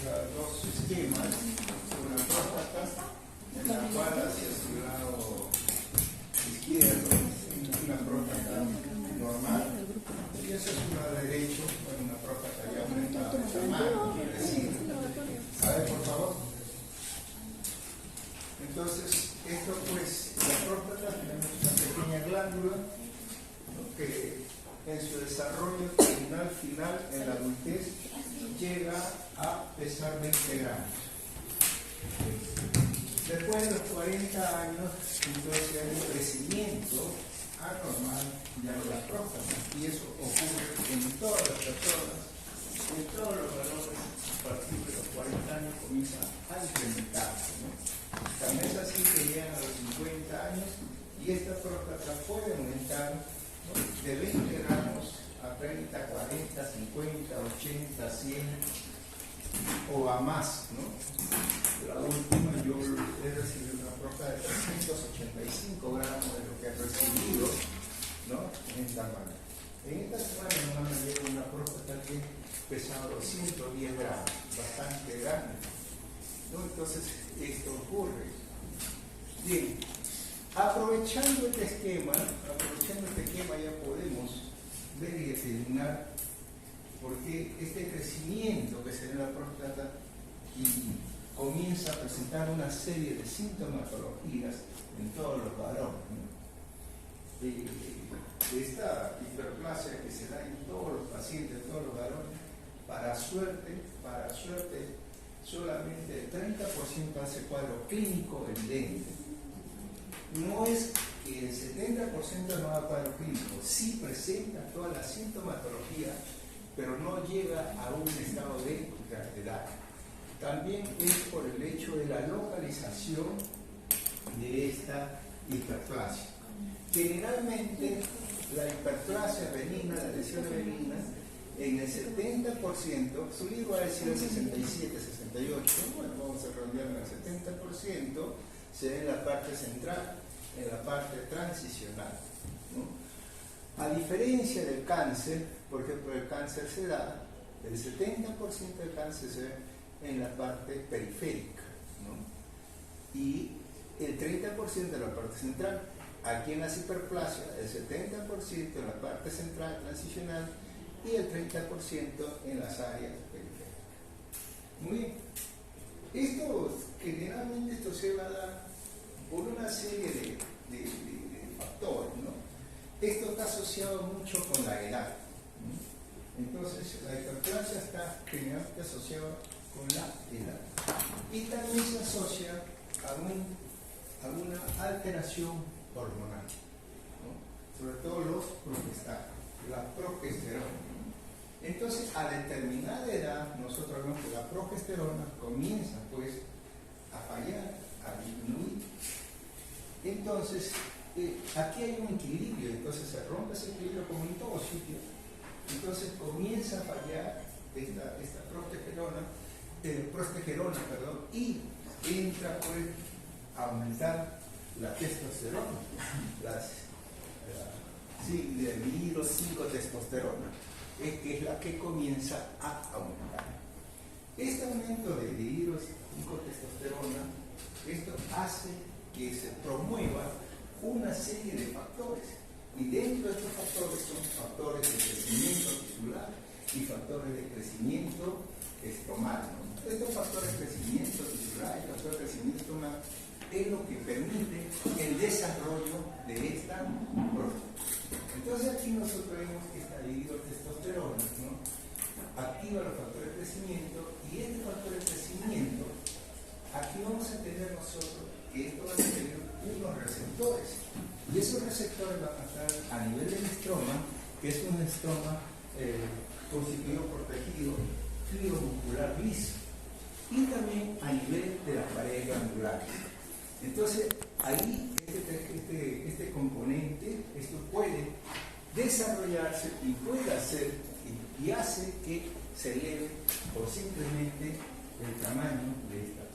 dos esquemas, una próstata en la cual hacia su lado izquierdo, una próstata normal, y eso es un lado derecho, bueno, una próstata ya aumentada de tamaño, crecida. A ver, por favor. Entonces, esto pues, la próstata, tenemos una pequeña glándula, ¿no?, que en su desarrollo final, en la adultez, llega a pesar 20 gramos. Después de los 40 años, entonces hay un crecimiento anormal ya de la próstata, y eso ocurre en todas las personas, en todos los valores. A partir de los 40 años comienza a incrementarse, ¿no? También es así que llegan a los 50 años y esta próstata puede aumentar, ¿no?, de 20 gramos a 30, 40, 50, 80, 100 o a más, ¿no? La última yo he recibido una próstata de 385 gramos de lo que he recibido, ¿no?, en tamaño. En esta semana me llega una próstata que pesaba 210 gramos, bastante grande, ¿no? Entonces esto ocurre. Bien, aprovechando este esquema ya podemos ver y determinar por qué este crecimiento que se da en la próstata y comienza a presentar una serie de sintomatologías en todos los varones, ¿no? Esta hiperplasia que se da en todos los pacientes, en todos los varones, para suerte, solamente el 30% hace cuadro clínico evidente. No es que el 70% no da cuadro clínico, sí presenta toda la sintomatología, pero no llega a un estado de gravedad. También es por el hecho de la localización de esta hiperplasia. Generalmente la hiperplasia benigna, la lesión benigna, en el 70%, su libro va a decir el 67, 68, bueno, vamos a redondear en el 70%, se da en la parte central, en la parte transicional, ¿no? A diferencia del cáncer, por ejemplo, el cáncer se da, el 70% del cáncer se da en la parte periférica, ¿no?, y el 30% en la parte central. Aquí en las hiperplasias, el 70% en la parte central transicional y el 30% en las áreas periféricas. Muy bien. Generalmente esto se va a dar por una serie de factores, ¿no? Esto está asociado mucho con la edad, ¿no? Entonces, la hiperplasia está generalmente asociada con la edad. Y también se asocia a una alteración hormonal, ¿no?, sobre todo la progesterona. Entonces, a determinada edad, nosotros vemos que la progesterona comienza pues a fallar, a disminuir. Entonces, aquí hay un equilibrio, entonces se rompe ese equilibrio como en todo sitio. Entonces comienza a fallar esta progesterona, y entra pues a aumentar la testosterona, de dihidro 5-testosterona, que es la que comienza a aumentar. Este aumento de dihidro 5-testosterona, esto hace que se promueva una serie de factores, y dentro de estos factores son factores de crecimiento tisular y factores de crecimiento estomal, ¿no? Estos factores de crecimiento tisular y factores de crecimiento estomal es lo que permite el desarrollo de esta próstata. Entonces aquí nosotros vemos que esta dihidrotestosterona, ¿no?, activa los factores de crecimiento, y este factor de crecimiento, aquí vamos a tener nosotros que esto va a tener unos receptores, y esos receptores van a estar a nivel del estroma, que es un estroma constituido por tejido fibromuscular liso, y también a nivel de las paredes glandulares. Entonces, ahí este componente, esto puede desarrollarse y puede hacer y hace que se eleve o simplemente el tamaño de esta próstata.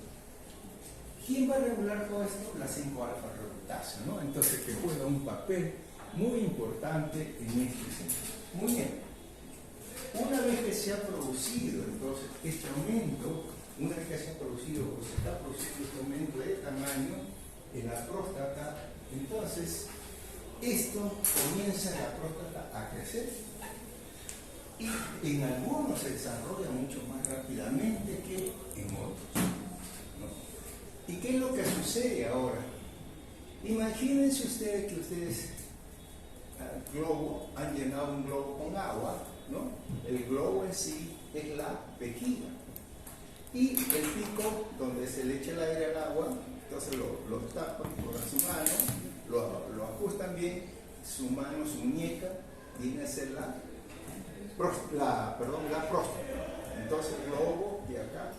¿Quién va a regular todo esto? La 5-alfa-reductasa, ¿no? Entonces, que juega un papel muy importante en este sentido. Muy bien. Una vez que se ha producido entonces este aumento una vez que se ha producido o se está produciendo este aumento de tamaño en la próstata, entonces esto comienza la próstata a crecer y en algunos se desarrolla mucho más rápidamente que en otros, ¿no? ¿Y qué es lo que sucede ahora? Imagínense ustedes que ustedes globo, han llenado un globo con agua, ¿no? El globo en sí es la vejiga y el pico donde se le echa el aire al agua, entonces lo tapan con su mano, lo ajustan bien, su mano, su muñeca viene a ser la próstata, entonces el globo de acá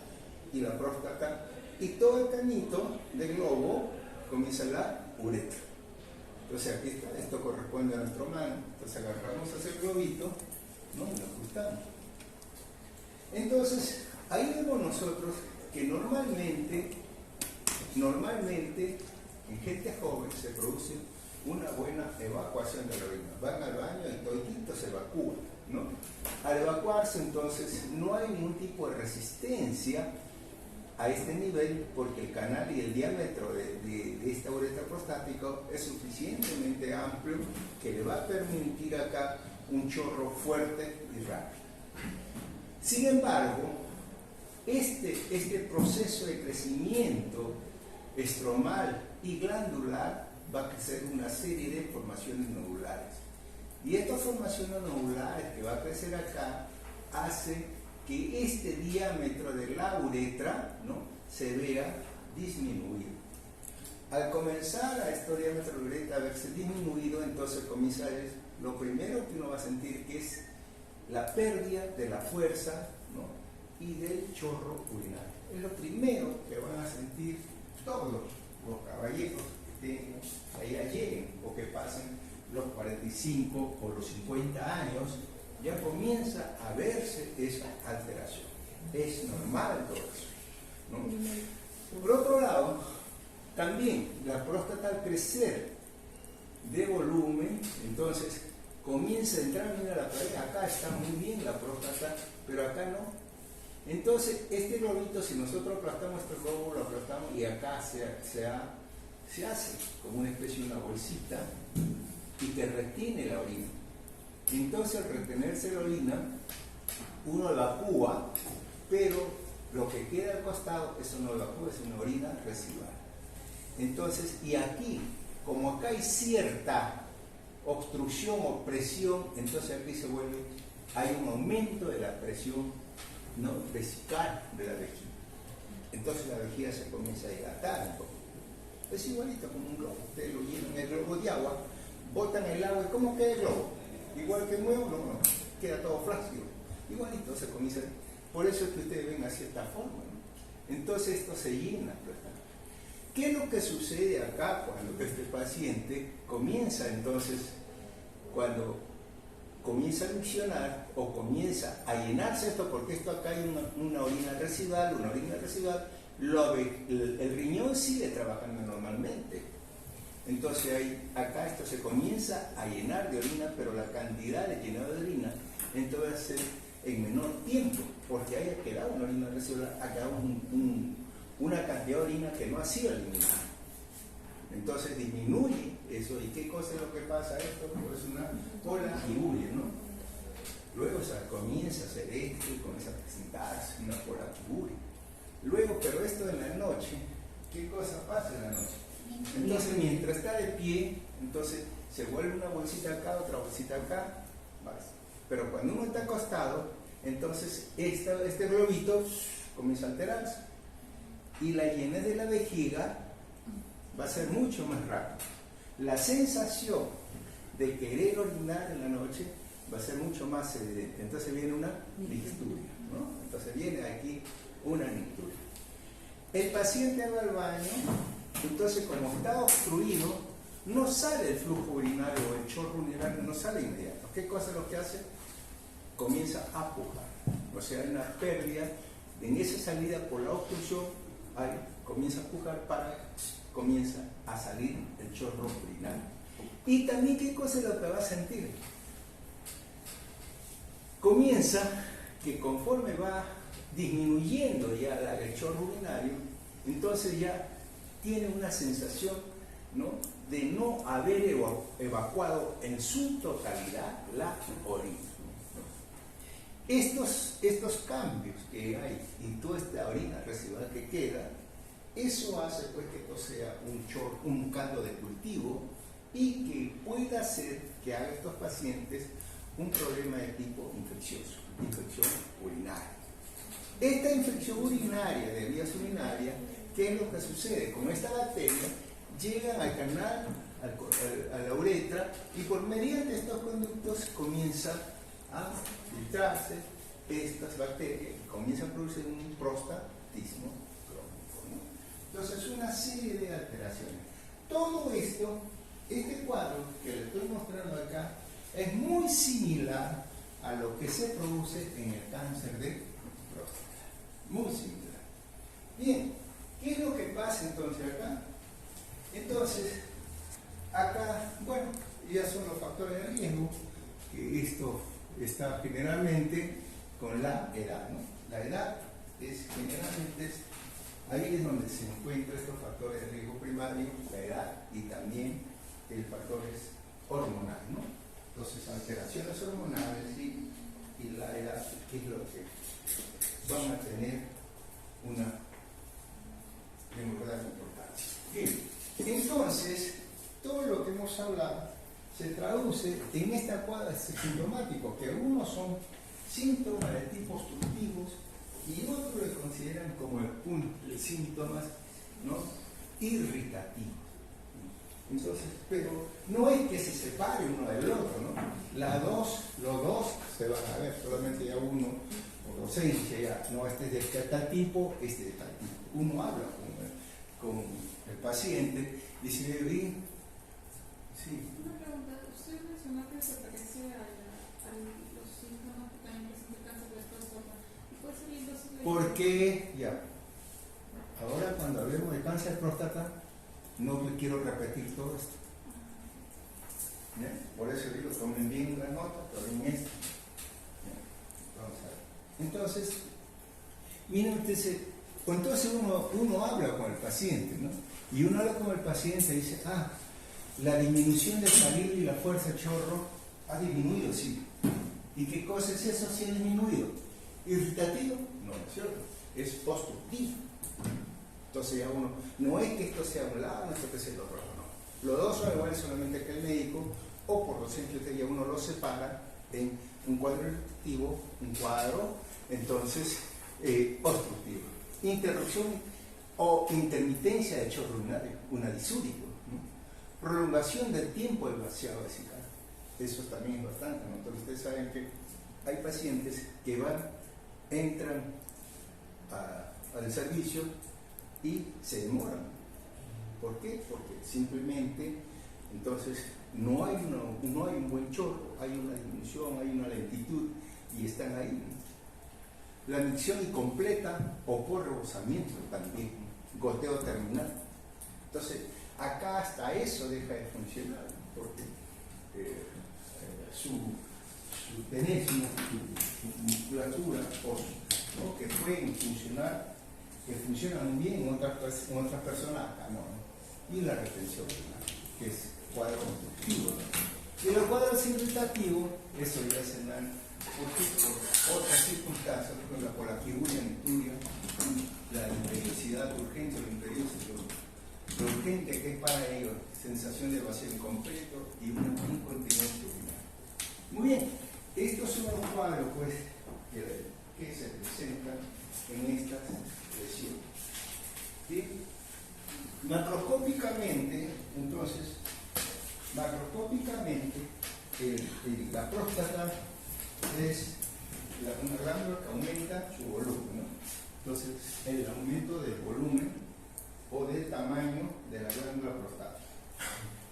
y la próstata y todo el cañito del globo comienza la uretra. Entonces aquí está, esto corresponde a nuestra mano, entonces agarramos ese globito, ¿no? Y lo ajustamos. Entonces, ahí vemos nosotros que normalmente en gente joven se produce una buena evacuación de la orina. Van al baño y todito se evacúa, ¿no? Al evacuarse entonces no hay ningún tipo de resistencia a este nivel porque el canal y el diámetro de esta uretra prostática es suficientemente amplio que le va a permitir acá un chorro fuerte y rápido. Sin embargo, este proceso de crecimiento estromal y glandular va a crecer una serie de formaciones nodulares. Y estas formaciones nodulares que va a crecer acá hace que este diámetro de la uretra, ¿no?, se vea disminuido. Al comenzar a este diámetro de la uretra a verse disminuido, entonces comienza lo primero que uno va a sentir que es la pérdida de la fuerza, ¿no?, y del chorro urinario. Es lo primero que van a sentir todos los caballeros que allá lleguen o que pasen los 45 o los 50 años, ya comienza a verse esa alteración. Es normal todo eso, ¿no? Por otro lado, también la próstata al crecer de volumen, entonces comienza a entrar, mira la pared, acá está muy bien la próstata, pero acá no. Entonces, este globito, si nosotros aplastamos este globo, lo aplastamos y acá se hace como una especie de una bolsita y que retiene la orina. Entonces, al retenerse la orina, uno evacúa, pero lo que queda al costado, eso no evacúa, es una orina residual. Entonces, y aquí, como acá hay cierta obstrucción o presión, entonces aquí hay un aumento de la presión, ¿no?, vesical de la vejiga. Entonces la vejiga se comienza a dilatar un poco. Es igualito como un globo. Ustedes lo llenan el globo de agua, botan el agua y ¿cómo queda el globo? Igual que nuevo, no, queda todo flácido. Igualito se comienza. Por eso es que ustedes ven así esta forma, ¿no? Entonces esto se llena, ¿verdad? ¿Qué es lo que sucede acá cuando este paciente comienza entonces, cuando comienza a miccionar o comienza a llenarse esto, porque esto acá hay una orina residual, el riñón sigue trabajando normalmente. Entonces acá esto se comienza a llenar de orina, pero la cantidad de llenado de orina entonces va a ser en menor tiempo, porque haya quedado una orina residual, ha quedado una cantidad de orina que no ha sido eliminada. Entonces disminuye eso. ¿Y qué cosa es lo que pasa esto? Pues una polatiburia, ¿no? Luego comienza a hacer esto y comienza a presentarse una polatiburia. Luego, pero esto en la noche, ¿qué cosa pasa en la noche? Entonces, mientras está de pie, entonces se vuelve una bolsita acá, otra bolsita acá, ¿vale? Pero cuando uno está acostado, entonces este globito comienza a alterarse. Y la llenez de la vejiga va a ser mucho más rápido. La sensación de querer orinar en la noche va a ser mucho más evidente. Entonces viene una nicturia, ¿no? Entonces viene aquí una nicturia. El paciente va al baño, entonces como está obstruido, no sale el flujo urinario o el chorro urinario, no sale inmediato. ¿Qué cosa es lo que hace? Comienza a pujar. O sea, hay una pérdida en esa salida por la obstrucción, comienza a pujar comienza a salir el chorro urinario. Y también, ¿qué cosa es lo que va a sentir? Comienza que conforme va disminuyendo ya el chorro urinario, entonces ya tiene una sensación, ¿no?, de no haber evacuado en su totalidad la orina. Estos cambios que hay en toda esta orina residual que queda, eso hace pues que esto sea un caldo de cultivo y que pueda hacer que haga a estos pacientes un problema de tipo infeccioso, infección urinaria. Esta infección urinaria de vías urinarias, ¿qué es lo que sucede? Con esta bacteria llegan al canal, a la uretra, y por mediante estos conductos comienzan a filtrarse estas bacterias y comienzan a producir un prostatismo crónico, ¿no? Entonces, una serie de alteraciones. Todo esto, este cuadro que le estoy mostrando acá, es muy similar a lo que se produce en el cáncer de próstata. Muy similar. Bien, ¿qué es lo que pasa entonces acá? Entonces, acá, bueno, ya son los factores de riesgo, que esto está generalmente con la edad, ¿no? La edad es generalmente, ahí es donde se encuentran estos factores de riesgo primario, la edad y también el factor hormonal, ¿no? Entonces, alteraciones hormonales y la edad, que es lo que van a tener una demasiada importancia. Bien. Entonces, todo lo que hemos hablado se traduce en esta cuadra sintomático, que unos son síntomas de tipo obstructivos y otros le consideran como síntomas, ¿no?, irritativos. Entonces, pero no es que se separe uno del otro, ¿no? Los dos se van a ver, solamente ya uno, por docencia, ya, no, este es de tal tipo, este de tal tipo. Uno habla con el paciente, dice, bien, sí. Una pregunta, usted mencionó que se parece a los síntomas que también presentan cáncer de próstata. ¿Y cuál serían los síntomas? Porque, ya, ahora cuando hablemos de cáncer de próstata, no me quiero repetir todo esto. ¿Ya? Por eso digo, tomen bien la nota, tomen esto. ¿Ya? Vamos a ver. Entonces, miren ustedes, entonces uno habla con el paciente, ¿no? Y uno habla con el paciente y dice, la disminución del salir y la fuerza de chorro ha disminuido, sí. ¿Y qué cosa es eso si ha disminuido? ¿Irritativo? No, es cierto. Es obstructivo. Entonces ya uno, no es que esto sea un lado, no es que sea el otro lado, no. Los dos son iguales solamente que el médico, o por lo simple que ya uno los separa en un cuadro irritativo, un cuadro, entonces, obstructivo. Interrupción o intermitencia de chorro urinario, unadisúrico, ¿no? Prolongación del tiempo del vaciado vesical. Eso también es bastante, ¿no? Entonces ustedes saben que hay pacientes que entran al servicio y se demoran. ¿Por qué? Porque simplemente entonces no hay un buen chorro, hay una disminución, hay una lentitud y están ahí, ¿no? La micción incompleta o por rebosamiento también, goteo terminal. Entonces, acá hasta eso deja de funcionar, ¿no? Porque su tenesmo, su musculatura, ¿no?, que pueden funcionar, que funcionan bien en otras personas, acá no. Y la retención, ¿no?, que es cuadro obstructivo, ¿no? Y los cuadros irritativos, eso ya se dan por otras circunstancias, por ejemplo, por la figura incluye la imperiosidad urgente o imperiosa, lo urgente que es para ellos, sensación de vacío incompleto y una incontinencia urinaria. Muy bien, estos son los cuadros pues, que se presentan en estas lesiones. ¿Sí? Macroscópicamente, entonces, la próstata es una glándula que aumenta su volumen, ¿no? Entonces, el aumento del volumen o del tamaño de la glándula prostática.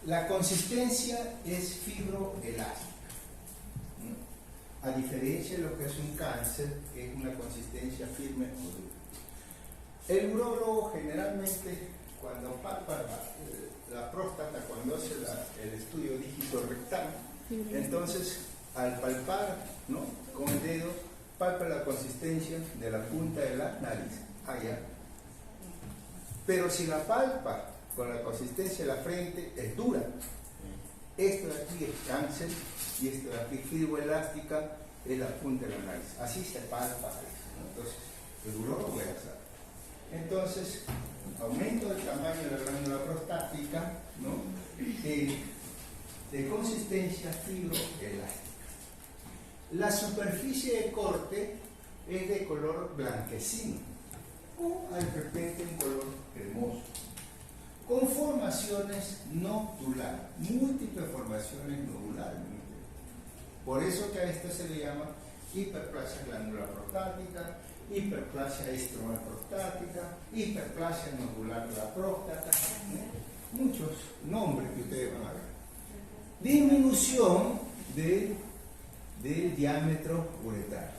La consistencia es fibroelástica, ¿no? A diferencia de lo que es un cáncer, que es una consistencia firme o dura. El urólogo generalmente, cuando palpa la próstata, cuando hace el estudio dígito rectal, entonces al palpar, ¿no?, con el dedo, palpa la consistencia de la punta de la nariz, allá. Pero si la palpa con la consistencia de la frente es dura, esto de aquí es cáncer y esto de aquí fibroelástica es la punta de la nariz. Así se palpa eso, ¿no? Entonces, el dolor lo voy a hacer. Entonces, aumento del tamaño de la glándula prostática, ¿no? De consistencia fibroelástica. La superficie de corte es de color blanquecino o de repente un color cremoso, con formaciones nodulares, múltiples formaciones nodulares. Por eso que a esto se le llama hiperplasia glandular prostática, hiperplasia estromal prostática, hiperplasia nodular de la próstata, muchos nombres que ustedes van a ver. Disminución del diámetro uretral,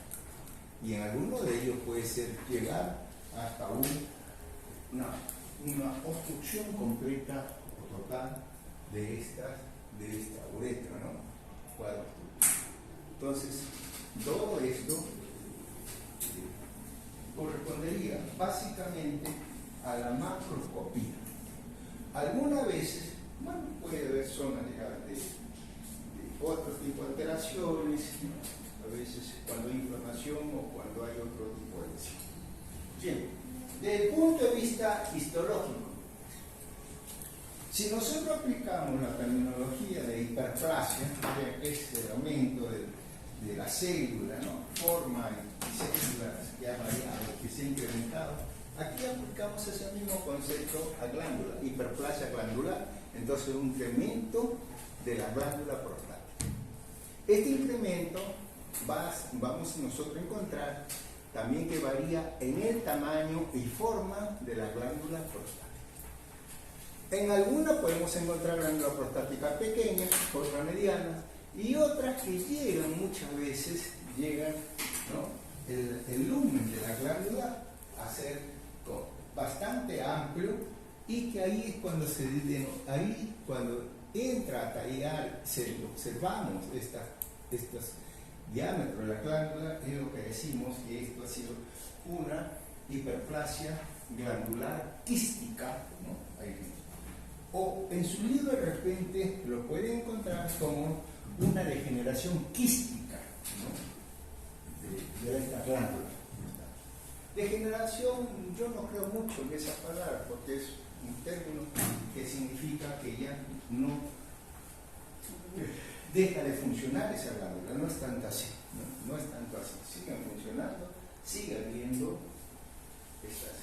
y en alguno de ellos puede ser llegar hasta una obstrucción completa o total de esta uretra, ¿no? Cuadro. Entonces, todo esto correspondería básicamente a la macroscopía. Algunas veces, bueno, puede haber zonas de otro tipo de alteraciones, ¿no? A veces cuando hay inflamación o cuando hay otro tipo de lesión. Bien, desde el punto de vista histológico, si nosotros aplicamos la terminología de hiperplasia, que es el aumento de la célula, ¿no? Forma y células que ha variado, que se ha incrementado, aquí aplicamos ese mismo concepto a glándula, hiperplasia glandular, entonces un incremento de la glándula prostática. Este incremento vamos nosotros a encontrar también que varía en el tamaño y forma de la glándula prostática. En algunas podemos encontrar glándulas prostáticas pequeñas, otras medianas, y otras que llegan muchas veces, ¿no? el lumen de la glándula a ser bastante amplio, y que ahí es cuando cuando entra a tallar, observamos estos diámetros de la glándula, es lo que decimos que esto ha sido una hiperplasia glandular quística, ¿no? Ahí. O en su libro de repente lo pueden encontrar como una degeneración quística, ¿no? de esta glándula. Degeneración, yo no creo mucho en esa palabra porque es un término que significa que ya no deja de funcionar esa glándula, no es tanto así, no es tanto así, siguen funcionando, siguen viendo estas.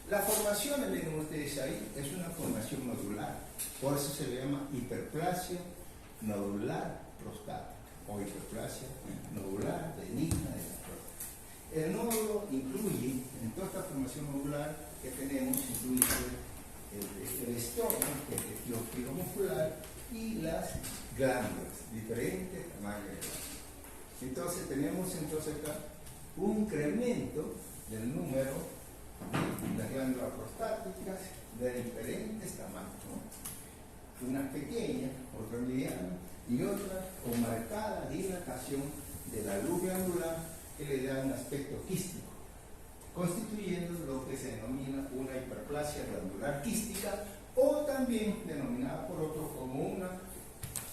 La formación, ven ustedes ahí, es una formación nodular, por eso se le llama hiperplasia nodular prostática o hiperplasia nodular benigna de la próstata. El nódulo incluye, en toda esta formación nodular que tenemos, incluye el estómago, que es el tejido muscular, y las glándulas, diferentes tamaños de glándulas. Entonces tenemos acá un incremento del número de las glándulas prostáticas de diferentes tamaños, ¿no? Unas pequeñas, otras medianas y otras con marcada dilatación de la luz glandular que le da un aspecto quístico, constituyendo lo que se denomina una hiperplasia glandular quística, o también denominada por otros como una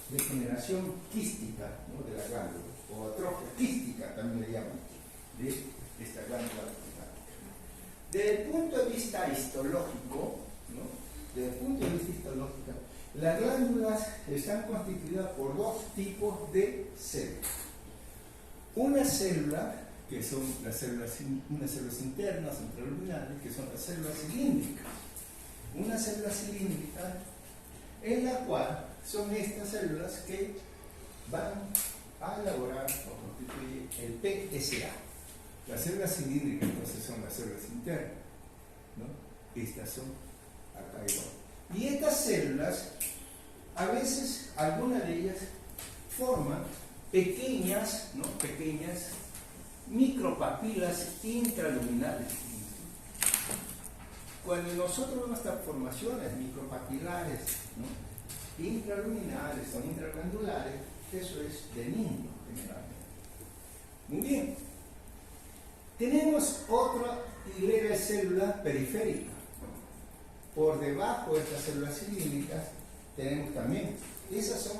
degeneración quística, ¿no? de la glándula, o atrofia quística también le llaman, de esta glándula prostática. Desde el punto de vista histológico, ¿no? Desde el punto de vista histológico, las glándulas están constituidas por dos tipos de células. Una célula, que son unas células internas, intraluminales, que son las células cilíndricas. Una célula cilíndrica en la cual son estas células que van a elaborar o constituyen el PSA. Las células cilíndricas entonces son las células internas, ¿no? Estas son acá igual. Y estas células, a veces, algunas de ellas forman pequeñas micropapilas intraluminales. Cuando nosotros vemos estas formaciones micropapilares, ¿no? intraluminales o intraglandulares, eso es benigno generalmente. Muy bien, Tenemos otra hilera de células periféricas. Por debajo de estas células cilíndricas tenemos también, esas son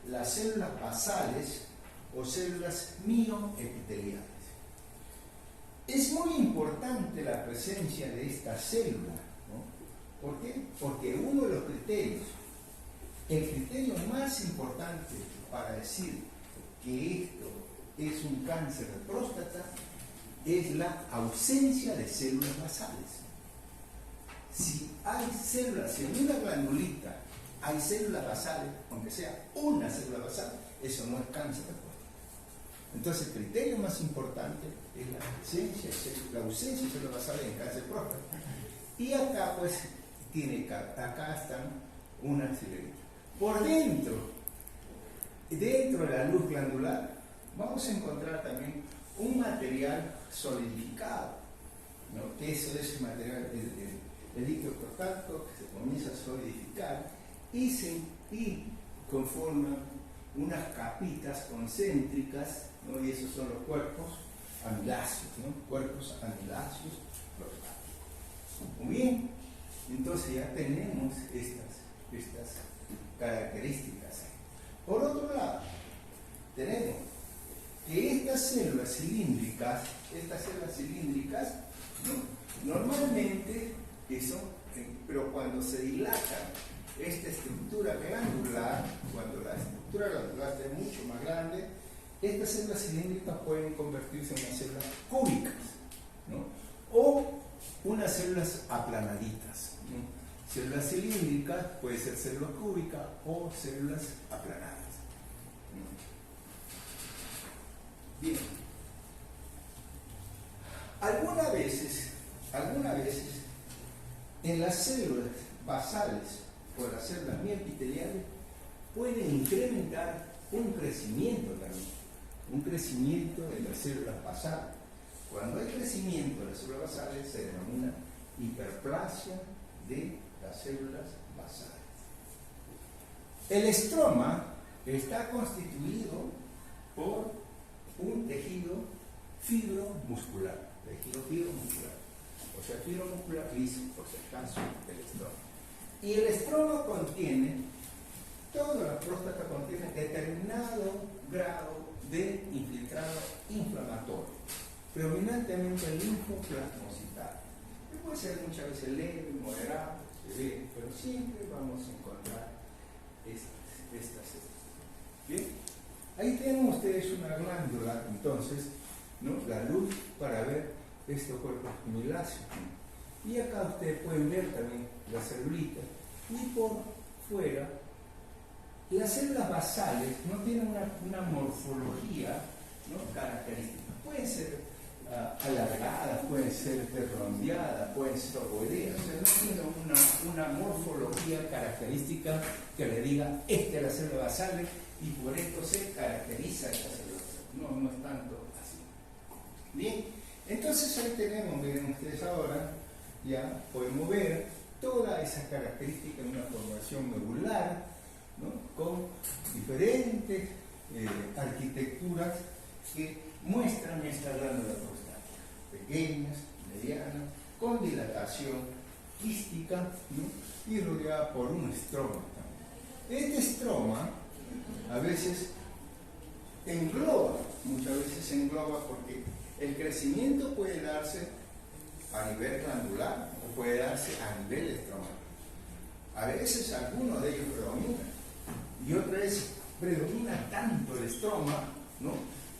las células basales o células mioepiteliales. Es muy importante la presencia de estas células, ¿no? ¿Por qué? Porque uno de los criterios, el criterio más importante para decir que esto es un cáncer de próstata es la ausencia de células basales. Si hay células, si en una glandulita hay células basales, aunque sea una célula basal, eso no es cáncer de próstata. Entonces el criterio más importante es la ausencia de células basales en cáncer de próstata. Y acá pues acá están unas hileritas. Por dentro de la luz glandular, vamos a encontrar también un material solidificado, ¿no? Que eso es material el líquido prostático que se comienza a solidificar y conforman unas capitas concéntricas, ¿no? Y esos son los cuerpos amiláceos, ¿no? Cuerpos amiláceos prostáticos. Muy bien, entonces ya tenemos estas características. Por otro lado, tenemos que estas células cilíndricas, ¿no? Normalmente pero cuando se dilata esta estructura glandular, cuando la estructura glandular es mucho más grande, estas células cilíndricas pueden convertirse en unas células cúbicas, ¿no? O unas células aplanaditas, ¿no? Células cilíndricas puede ser célula cúbica o células aplanadas, ¿no? Bien. Algunas veces en las células basales o las células mioepiteliales pueden incrementar un crecimiento también, un crecimiento de las células basales. Cuando hay crecimiento de las células basales se denomina hiperplasia de las células basales. El estroma está constituido por un tejido fibromuscular, o sea, fibromuscular liso, por si acaso, el estroma. Y el estroma contiene, toda la próstata contiene determinado grado de infiltrado inflamatorio, predominantemente el linfoplasmocitario. Puede ser muchas veces leve, moderado, severo, pero siempre vamos a encontrar estas. ¿Bien? Ahí tienen ustedes una glándula, entonces, ¿no? La luz para ver estos cuerpos amiláceos. Y acá ustedes pueden ver también las celulitas. Y por fuera, las células basales no tienen una morfología, ¿no? Característica. Pueden ser alargadas, pueden ser redondeadas, pueden ser ovoideas. O sea, no tienen una morfología característica que le diga, esta es la célula basal y por esto se caracteriza esta célula. No es tanto así. Bien, entonces ahí tenemos, miren ustedes ahora, ya podemos ver toda esa característica en una formación medular, ¿no? Con diferentes arquitecturas que muestran esta glándula prostática, pequeñas, medianas, con dilatación quística, ¿no? Y rodeada por un estroma también. Este estroma a veces engloba, muchas veces engloba porque el crecimiento puede darse a nivel glandular o puede darse a nivel estromal. A veces algunos de ellos predominan y otras veces predomina tanto el estroma, ¿no?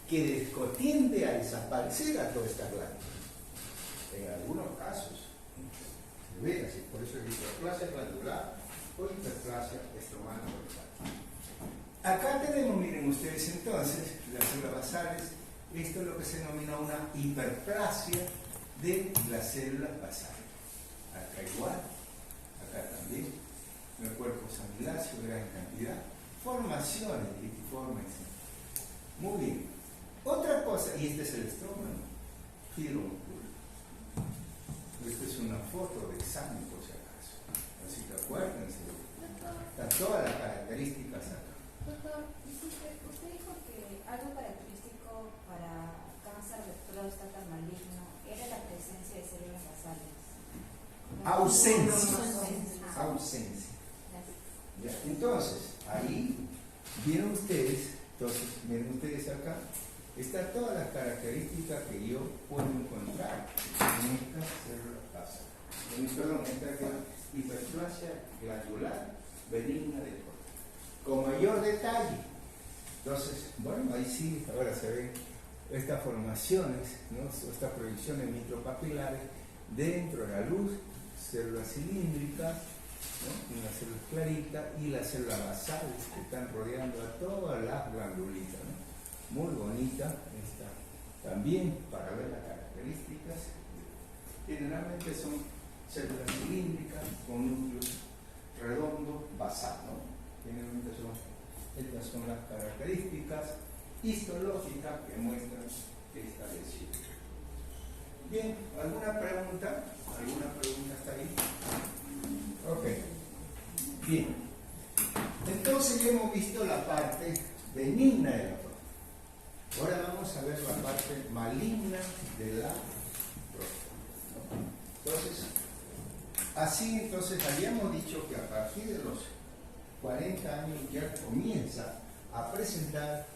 Que tiende a desaparecer a toda esta glándula. En algunos casos se ve así, por eso es hiperplasia glandular o hiperplasia estromal. Acá tenemos, miren ustedes entonces, las células basales. Esto es lo que se denomina una hiperplasia de las células basales. Acá igual, acá también, los cuerpos amiláceos, gran cantidad, formaciones litiformes. Muy bien. Otra cosa, y este es el estroma fibromuscular. Esta es una foto de examen, por si acaso. Así que acuérdense, están todas las características acá. Doctor, usted dijo que algo característico para cáncer de próstata maligno ausencia. Ausencia. ¿Ya? Entonces, ahí vieron ustedes, miren ustedes acá, están todas las características que yo puedo encontrar en esta célula basal. Perdón, esta hiperplasia glandular benigna del próstata. Con mayor detalle. Entonces, bueno, ahí sí, ahora se ven estas formaciones, ¿no? Estas proyecciones micropapilares dentro de la luz, células cilíndricas, ¿no? Una célula clarita y las células basales que están rodeando a todas las glandulitas, ¿no? Muy bonita esta también para ver las características. Generalmente son células cilíndricas con núcleo redondo basal, ¿no? Generalmente estas son las características histológicas que muestran esta lesión. Bien, ¿alguna pregunta? ¿Alguna pregunta hasta ahí? Ok. Bien. Entonces ya hemos visto la parte benigna de la próstata. Ahora vamos a ver la parte maligna de la próstata, ¿no? Entonces habíamos dicho que a partir de los 40 años ya comienza a presentar,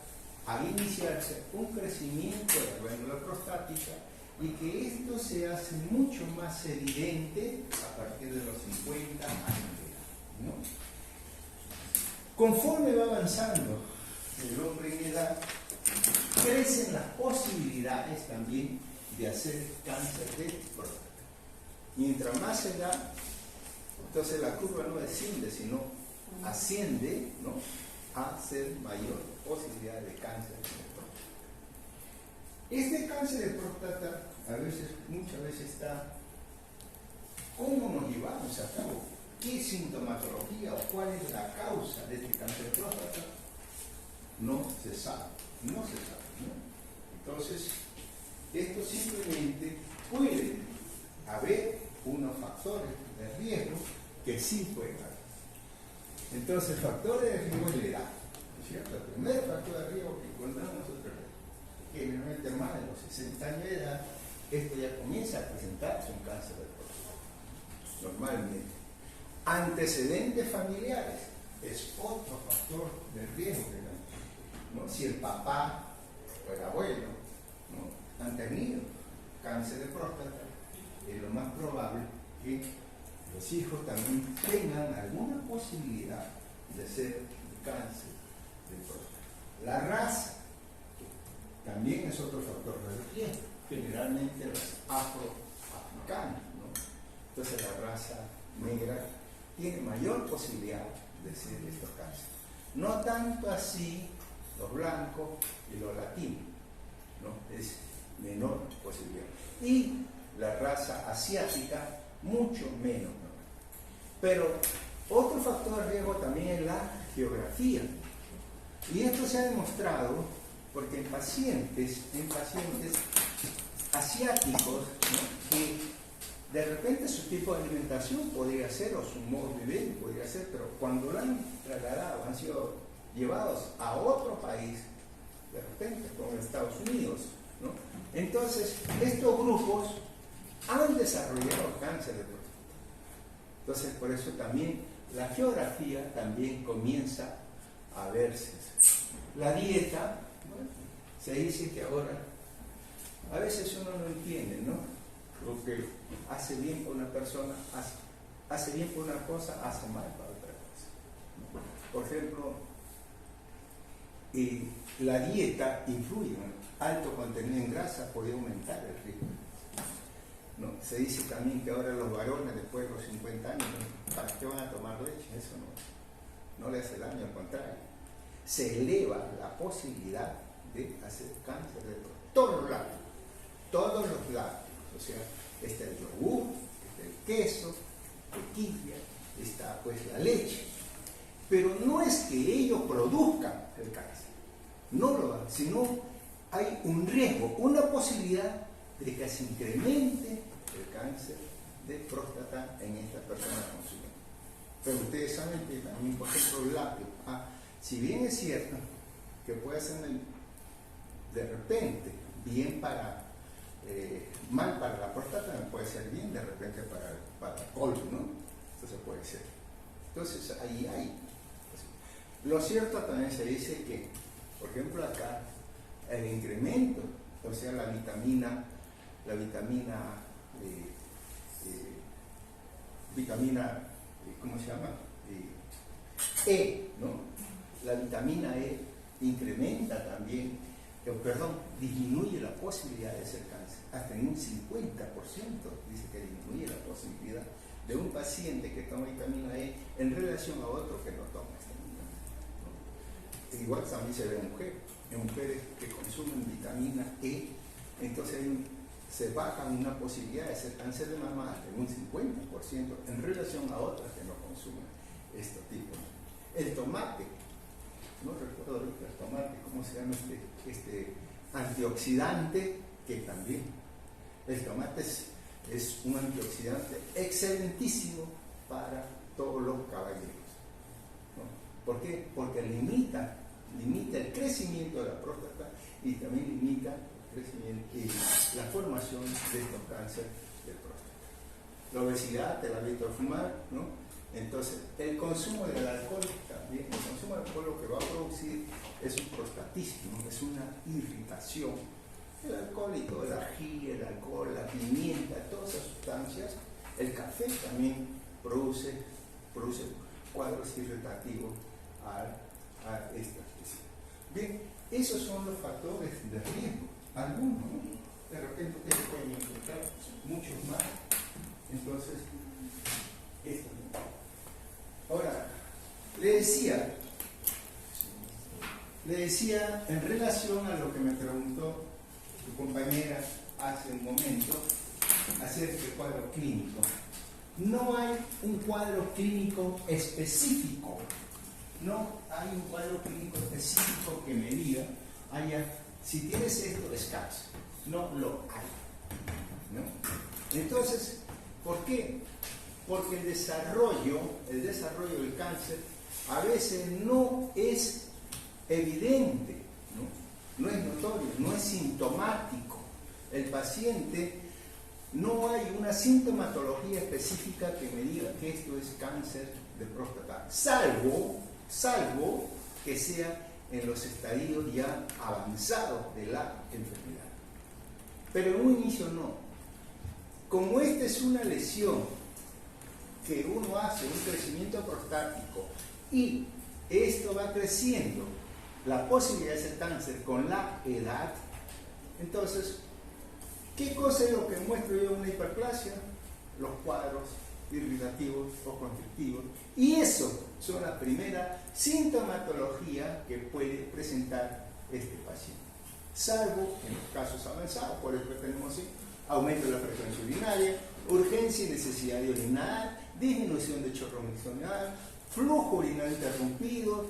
a iniciarse un crecimiento de la glándula prostática y que esto se hace mucho más evidente a partir de los 50 años de edad, ¿no? Conforme va avanzando el hombre en edad, crecen las posibilidades también de hacer cáncer de próstata. Mientras más edad, entonces la curva no desciende, sino asciende, ¿no? A ser mayor posibilidad de cáncer de próstata. Este cáncer de próstata muchas veces está, ¿cómo nos llevamos a cabo? ¿Qué sintomatología o cuál es la causa de este cáncer de próstata? No se sabe, ¿no? Entonces, esto simplemente puede haber unos factores de riesgo que sí pueden haber. Entonces, factores de riesgo es la edad, ¿no es cierto? El primer factor de riesgo que encontramos nosotros es que generalmente más de los 60 años de edad, esto ya comienza a presentarse un cáncer de próstata, normalmente. Antecedentes familiares es otro factor de riesgo, ¿no? Si el papá o el abuelo, ¿no? Han tenido cáncer de próstata, es lo más probable que los hijos también tengan alguna posibilidad de ser cáncer de próstata. La raza también es otro factor de riesgo, generalmente los afroafricanos, ¿no? Entonces la raza negra tiene mayor posibilidad de ser estos cánceres. No tanto así los blancos y los latinos, ¿no? Es menor posibilidad. Y la raza asiática, mucho menos, ¿no? Pero otro factor de riesgo también es la geografía. Y esto se ha demostrado porque en pacientes asiáticos, ¿no? Que de repente su tipo de alimentación podría ser, o su modo de vivir podría ser, pero cuando lo han trasladado, han sido llevados a otro país, de repente, como Estados Unidos, ¿no? Entonces, estos grupos han desarrollado cáncer de próstata. Entonces, por eso también la geografía también comienza a verse. La dieta, bueno, se dice que ahora, a veces uno no entiende, ¿no? Lo que hace bien para una persona, hace bien para una cosa, hace mal para otra cosa, ¿no? Por ejemplo, la dieta influye, ¿no? Alto contenido en grasa puede aumentar el riesgo. No, se dice también que ahora los varones después de los 50 años, ¿para qué van a tomar leche? Eso no le hace daño, al contrario. Se eleva la posibilidad de hacer cáncer de próstata. Todos los lácteos, o sea, está el yogur, está el queso, tequila, está pues la leche. Pero no es que ellos produzcan el cáncer, no lo dan, sino hay un riesgo, una posibilidad de que se incremente el cáncer de próstata en estas personas consumidas. Pero ustedes saben que también, por ejemplo, el lácteo, si bien es cierto que puede ser de repente bien para mal para la próstata, me puede ser bien de repente para el colon, ¿no? Entonces puede ser. Entonces ahí hay. Lo cierto también se dice que, por ejemplo acá, el incremento, o sea, la vitamina, ¿cómo se llama? E, ¿no? La vitamina E incrementa también, disminuye la posibilidad de hacer cáncer, hasta en un 50%, dice que disminuye la posibilidad de un paciente que toma vitamina E en relación a otro que no toma esta vitamina, ¿no? Igual también se ve en mujeres que consumen vitamina E, entonces se baja una posibilidad de hacer cáncer de mama hasta en un 50% en relación a otras que no consumen este tipo. El tomate, no recuerdo ahorita el tomate, ¿cómo se llama este antioxidante? Que también, el tomate es un antioxidante excelentísimo para todos los caballeros, ¿no? ¿Por qué? Porque limita el crecimiento de la próstata y también limita el crecimiento y la formación de estos cánceres de próstata. La obesidad, el hábito de fumar, ¿no? Entonces, el consumo del alcohol también, el consumo del alcohol lo que va a producir es un prostatismo, es una irritación. El alcohol y todo, el ají, el alcohol, la pimienta, todas esas sustancias, el café también produce cuadros irritativos a esta especie. Bien, esos son los factores de riesgo, algunos, ¿no? De repente ustedes pueden encontrar muchos más. Entonces, esto, ¿no? Ahora, le decía en relación a lo que me preguntó tu compañera hace un momento acerca del cuadro clínico. No hay un cuadro clínico específico, no hay un cuadro clínico específico que me diga, si tienes esto es cáncer. No lo hay, ¿no? Entonces, ¿por qué? Porque el desarrollo del cáncer a veces no es evidente, no es notorio, no es sintomático. El paciente, no hay una sintomatología específica que me diga que esto es cáncer de próstata, salvo que sea en los estadios ya avanzados de la enfermedad. Pero en un inicio no. Como esta es una lesión que uno hace, un crecimiento prostático, y esto va creciendo, la posibilidad de hacer cáncer con la edad, entonces, ¿qué cosa es lo que muestro yo en una hiperplasia? Los cuadros irritativos o conflictivos, y eso son la primera sintomatología que puede presentar este paciente, salvo en los casos avanzados. Por eso tenemos así: aumento de la frecuencia urinaria, urgencia y necesidad de orinar, disminución de chorro menstrual, flujo urinario interrumpido,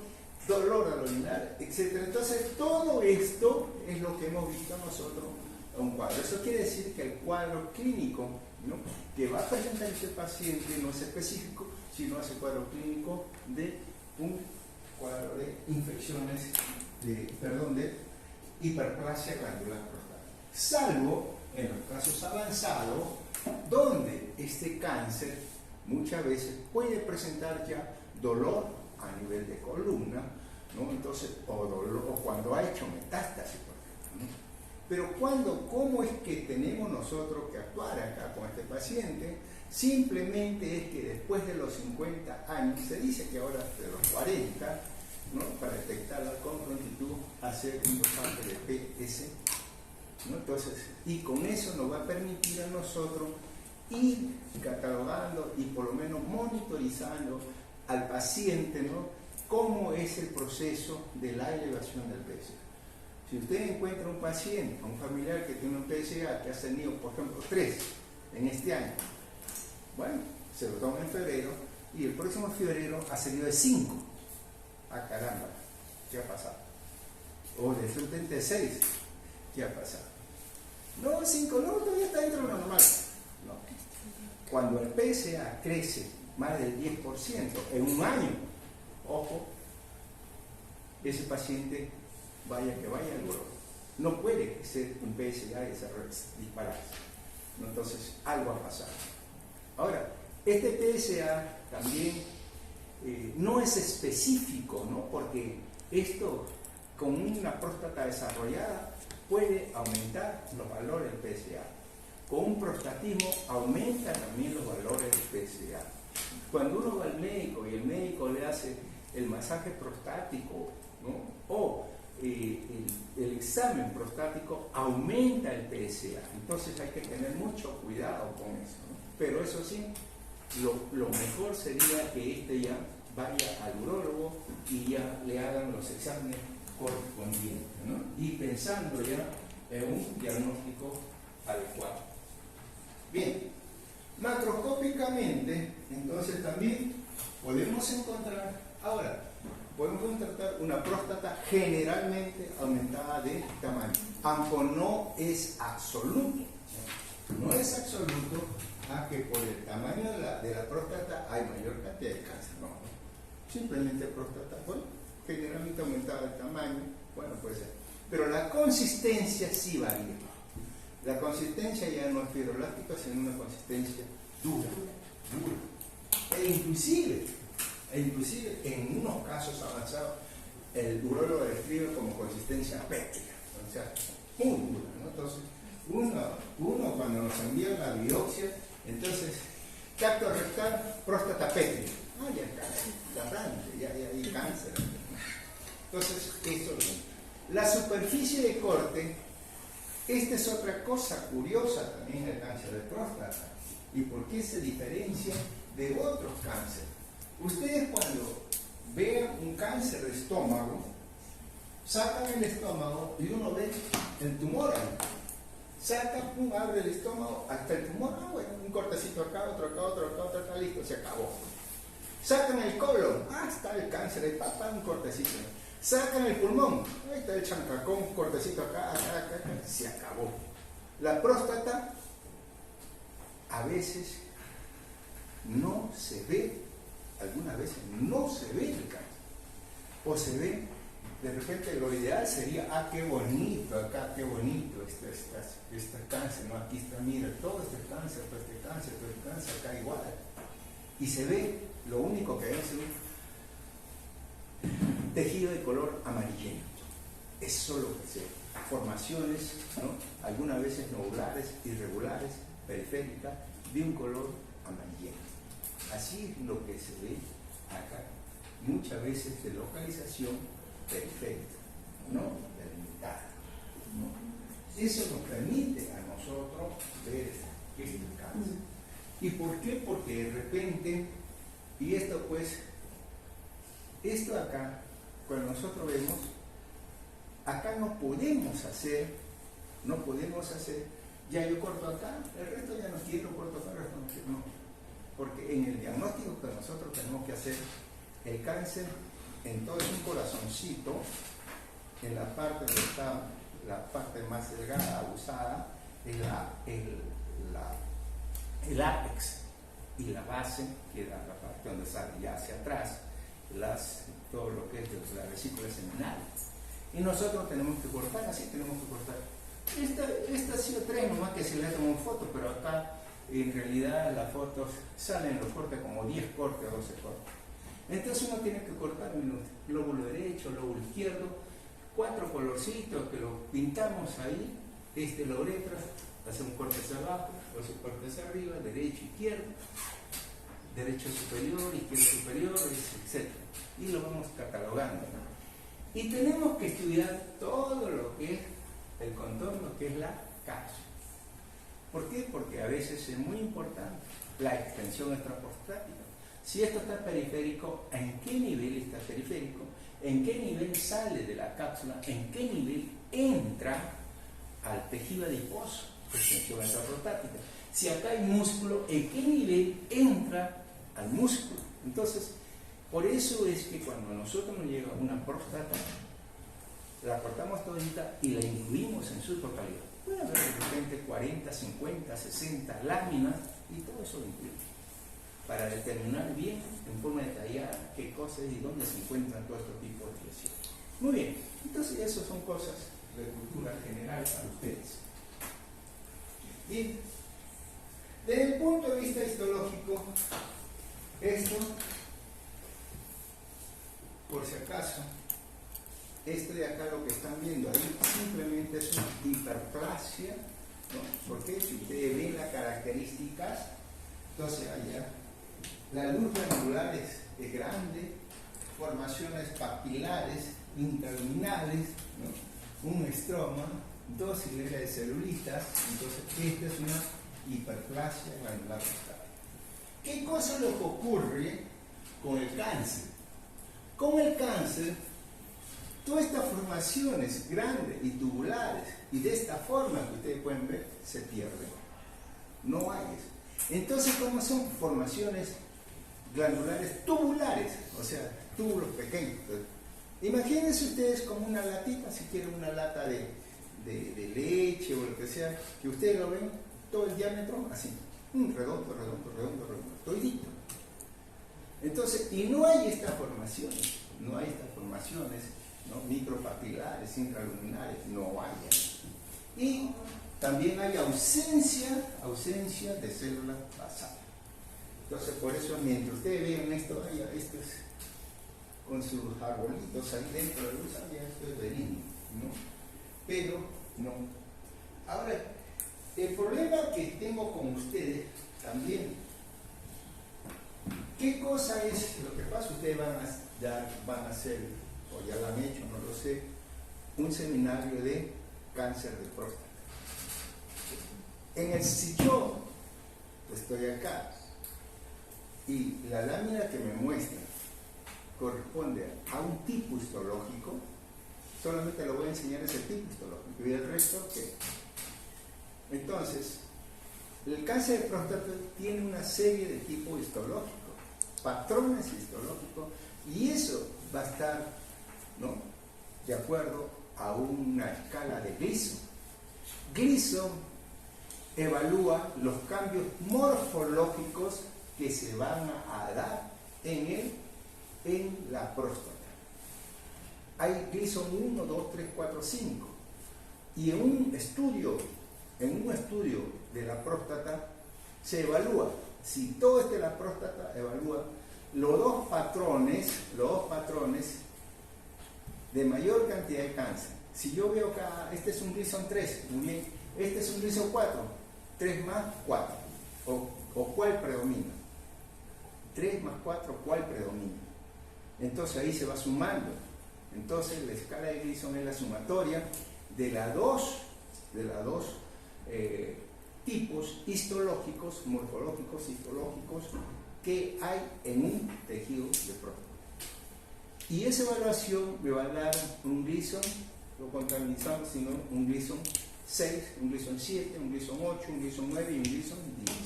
dolor al orinar, etc. Entonces, todo esto es lo que hemos visto nosotros en un cuadro. Eso quiere decir que el cuadro clínico, ¿no?, que va a presentar este paciente no es específico, sino es el cuadro clínico de un cuadro de infecciones, de hiperplasia glandular prostática. Salvo en los casos avanzados, donde este cáncer muchas veces puede presentar ya dolor a nivel de columna, ¿no? Entonces, o cuando ha hecho metástasis, por ejemplo, ¿no? Pero ¿cómo es que tenemos nosotros que actuar acá con este paciente? Simplemente es que después de los 50 años, se dice que ahora de los 40, ¿no?, para detectarla con prontitud, hacer un dosante de PS, ¿no? Entonces, y con eso nos va a permitir a nosotros ir catalogando y por lo menos monitorizando al paciente, ¿no?, cómo es el proceso de la elevación del PSA. Si usted encuentra un paciente, un familiar que tiene un PSA que ha tenido, por ejemplo, 3 en este año, bueno, se lo toma en febrero y el próximo febrero ha salido de 5. Ah, caramba, ¿qué ha pasado? O de 76, ¿qué ha pasado? No, 5, no, todavía está dentro de lo normal. No. Cuando el PSA crece más del 10% en un año, ojo, ese paciente, vaya que vaya al urologo. no puede ser un PSA y dispararse, ¿no? Entonces algo ha pasado. Ahora, este PSA también no es específico, ¿no? Porque esto, con una próstata desarrollada, puede aumentar los valores del PSA. Con un prostatismo aumenta también los valores del PSA. Cuando uno va al médico y el médico le hace el masaje prostático, ¿no? O el examen prostático, aumenta el PSA. Entonces hay que tener mucho cuidado con eso, ¿no? Pero eso sí, lo mejor sería que ya vaya al urólogo y ya le hagan los exámenes correspondientes, ¿no? Y pensando ya en un diagnóstico adecuado. Bien, macroscópicamente, entonces también podemos encontrar una próstata generalmente aumentada de tamaño, aunque no es absoluto. No es absoluto a que por el tamaño de la próstata hay mayor cantidad de cáncer, no. Simplemente próstata, bueno, generalmente aumentada de tamaño, bueno, puede ser. Pero la consistencia sí varía. La consistencia ya no es fibroelástica, sino una consistencia dura. E inclusive en unos casos avanzados, el urólogo describe como consistencia pétrea, o sea, muy dura, ¿no? Entonces, uno cuando nos envía la biopsia, entonces, tacto rectal, próstata pétrea. Ah, ya está, ya hay cáncer. Entonces, esto es la superficie de corte. Esta es otra cosa curiosa también del cáncer de próstata. ¿Y por qué se diferencia de otros cánceres? Ustedes cuando vean un cáncer de estómago, sacan el estómago y uno ve el tumor ahí. Saca, abre el estómago hasta el tumor, bueno, un cortecito acá, otro acá, listo, se acabó. Sacan el colon, está el cáncer de papa, un cortecito. Sacan el pulmón, ahí está el chancacón, un cortecito acá, se acabó. La próstata, a veces no se ve, algunas veces no se ve el cáncer. O se ve, de repente lo ideal sería, qué bonito acá, qué bonito, este cáncer, ¿no? Aquí está, mira, todo este cáncer, acá igual. Y se ve, lo único que hay es un tejido de color amarillento. Eso es lo que se ve. Formaciones, ¿no? Algunas veces nodulares, irregulares, periféricas, de un color amarillento. Así es lo que se ve acá. Muchas veces de localización periférica, ¿no? Delimitada, ¿no? Eso nos permite a nosotros ver este cáncer. ¿Y por qué? Porque de repente, y esto pues, esto acá, cuando nosotros vemos, acá no podemos hacer, ya yo corto acá, el resto ya no quiero, corto acá, el resto no quiero, no. Porque en el diagnóstico que nosotros tenemos que hacer, el cáncer en todo un corazoncito, en la parte donde está la parte más delgada, abusada, es el ápex, y la base, que da la parte donde sale ya hacia atrás, todo lo que es la vesícula seminal. Y nosotros tenemos que cortar, así tenemos que cortar. Esta ha sido 3 nomás que se le tomó foto, pero acá en realidad las fotos salen los cortes como 10 cortes o 12 cortes. Entonces uno tiene que cortar el lóbulo derecho, el lóbulo izquierdo, 4 colorcitos que lo pintamos ahí, la uretra, hace un corte hacia abajo, otro corte hacia arriba, derecho, izquierdo, derecho superior, izquierdo superior, etc. Y lo vamos catalogando, ¿no? Y tenemos que estudiar todo lo que es el contorno, que es la cápsula. ¿Por qué? Porque a veces es muy importante la extensión extraprostática. Si esto está periférico, ¿en qué nivel está periférico? ¿En qué nivel sale de la cápsula? ¿En qué nivel entra al tejido adiposo? Extensión extraprostática. Si acá hay músculo, ¿en qué nivel entra al músculo? Entonces, por eso es que cuando a nosotros nos llega una próstata, la cortamos todita y la incluimos en su totalidad. Puede haber de repente 40, 50, 60 láminas y todo eso lo incluimos, para determinar bien, en forma detallada, qué cosas y dónde se encuentran todos estos tipos de lesiones. Muy bien, entonces esas son cosas de cultura general para ustedes. Bien, desde el punto de vista histológico, esto, por si acaso, esto de acá lo que están viendo ahí simplemente es una hiperplasia, ¿no? Porque si ustedes ven las características, entonces allá la luz granular es grande, formaciones papilares, intraluminales, ¿no? Un estroma, 2 hileras de celulitas, entonces esta es una hiperplasia granular prostática. ¿Qué cosa es lo que ocurre con el cáncer? Con el cáncer, todas estas formaciones grandes y tubulares, y de esta forma que ustedes pueden ver, se pierden. No hay eso. Entonces, ¿cómo son? Formaciones glandulares tubulares, o sea, túbulos pequeños. Imagínense ustedes como una latita, si quieren una lata de leche o lo que sea, que ustedes lo ven todo el diámetro así, redondo, todito. Entonces, y no hay estas formaciones, ¿no? Micropapilares, intraluminares, no hay. Y también hay ausencia de células basales. Entonces, por eso, mientras ustedes vean esto, esto es con sus arbolitos ahí dentro de la luz, esto es benigno, ¿no? Pero, no. Ahora, el problema que tengo con ustedes también, ¿qué cosa es lo que pasa? Ustedes van a hacer, o ya lo han hecho, no lo sé, un seminario de cáncer de próstata. Si yo estoy acá y la lámina que me muestra corresponde a un tipo histológico, solamente lo voy a enseñar ese tipo histológico y el resto, ¿qué? Entonces, el cáncer de próstata tiene una serie de tipos histológicos, patrones histológicos, y eso va a estar, ¿no?, de acuerdo a una escala de Gleason. Gleason evalúa los cambios morfológicos que se van a dar en la próstata. Hay Gleason 1, 2, 3, 4, 5. Y en un estudio de la próstata se evalúa, si todo este de la próstata evalúa los dos patrones de mayor cantidad de cáncer. Si yo veo acá, este es un Gleason 3, muy bien, este es un Gleason 4, 3 más 4, o ¿cuál predomina? 3 más 4, ¿cuál predomina? Entonces ahí se va sumando. Entonces la escala de Gleason es la sumatoria de las dos tipos histológicos, morfológicos, histológicos que hay en un tejido de próstata. Y esa evaluación me va a dar un Gleason, lo contabilizamos, sino un Gleason 6, un Gleason 7, un Gleason 8, un Gleason 9 y un Gleason 10,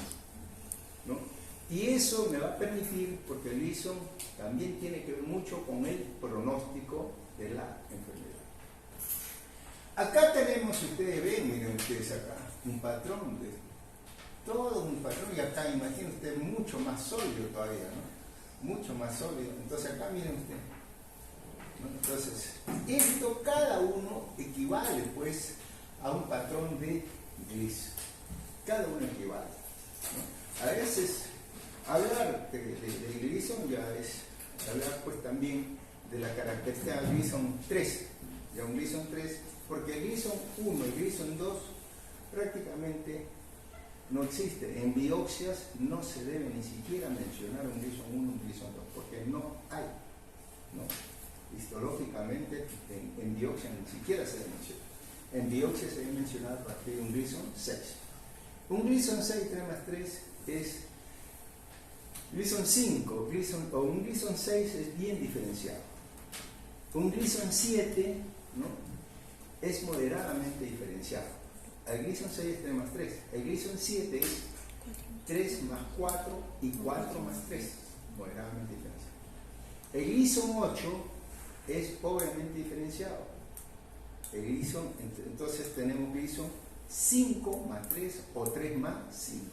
¿no? Y eso me va a permitir, porque el Gleason también tiene que ver mucho con el pronóstico de la enfermedad. Acá tenemos, ustedes ven, miren ustedes acá, un patrón todo un patrón, y acá imaginen ustedes mucho más sólido todavía, ¿no? Mucho más sólido. Entonces acá miren ustedes, ¿no? Entonces, esto cada uno equivale pues a un patrón de Gleason. Cada uno equivale, ¿no? A veces hablar de Gleason ya es hablar pues también de la característica de Gleason 3, ya un Gleason 3, porque el Gleason 1 y Gleason 2 prácticamente no existe. En biopsias no se debe ni siquiera mencionar un Gleason 1 y un Gleason 2, porque no hay, ¿no? Histológicamente en biopsia ni siquiera se debe mencionar. En biopsia se debe mencionar a partir de un Gleason 6. Un Gleason 6, 3 más 3 es Gleason 5, o un Gleason 6 es bien diferenciado. Un Gleason 7, ¿no?, es moderadamente diferenciado. El Gleason 6 es 3 más 3. El Gleason 7 es 3 más 4 y 4 más 3, moderadamente diferenciado. El Gleason 8 es pobremente diferenciado. El Gleason, entonces tenemos Gleason 5 más 3 o 3 más 5.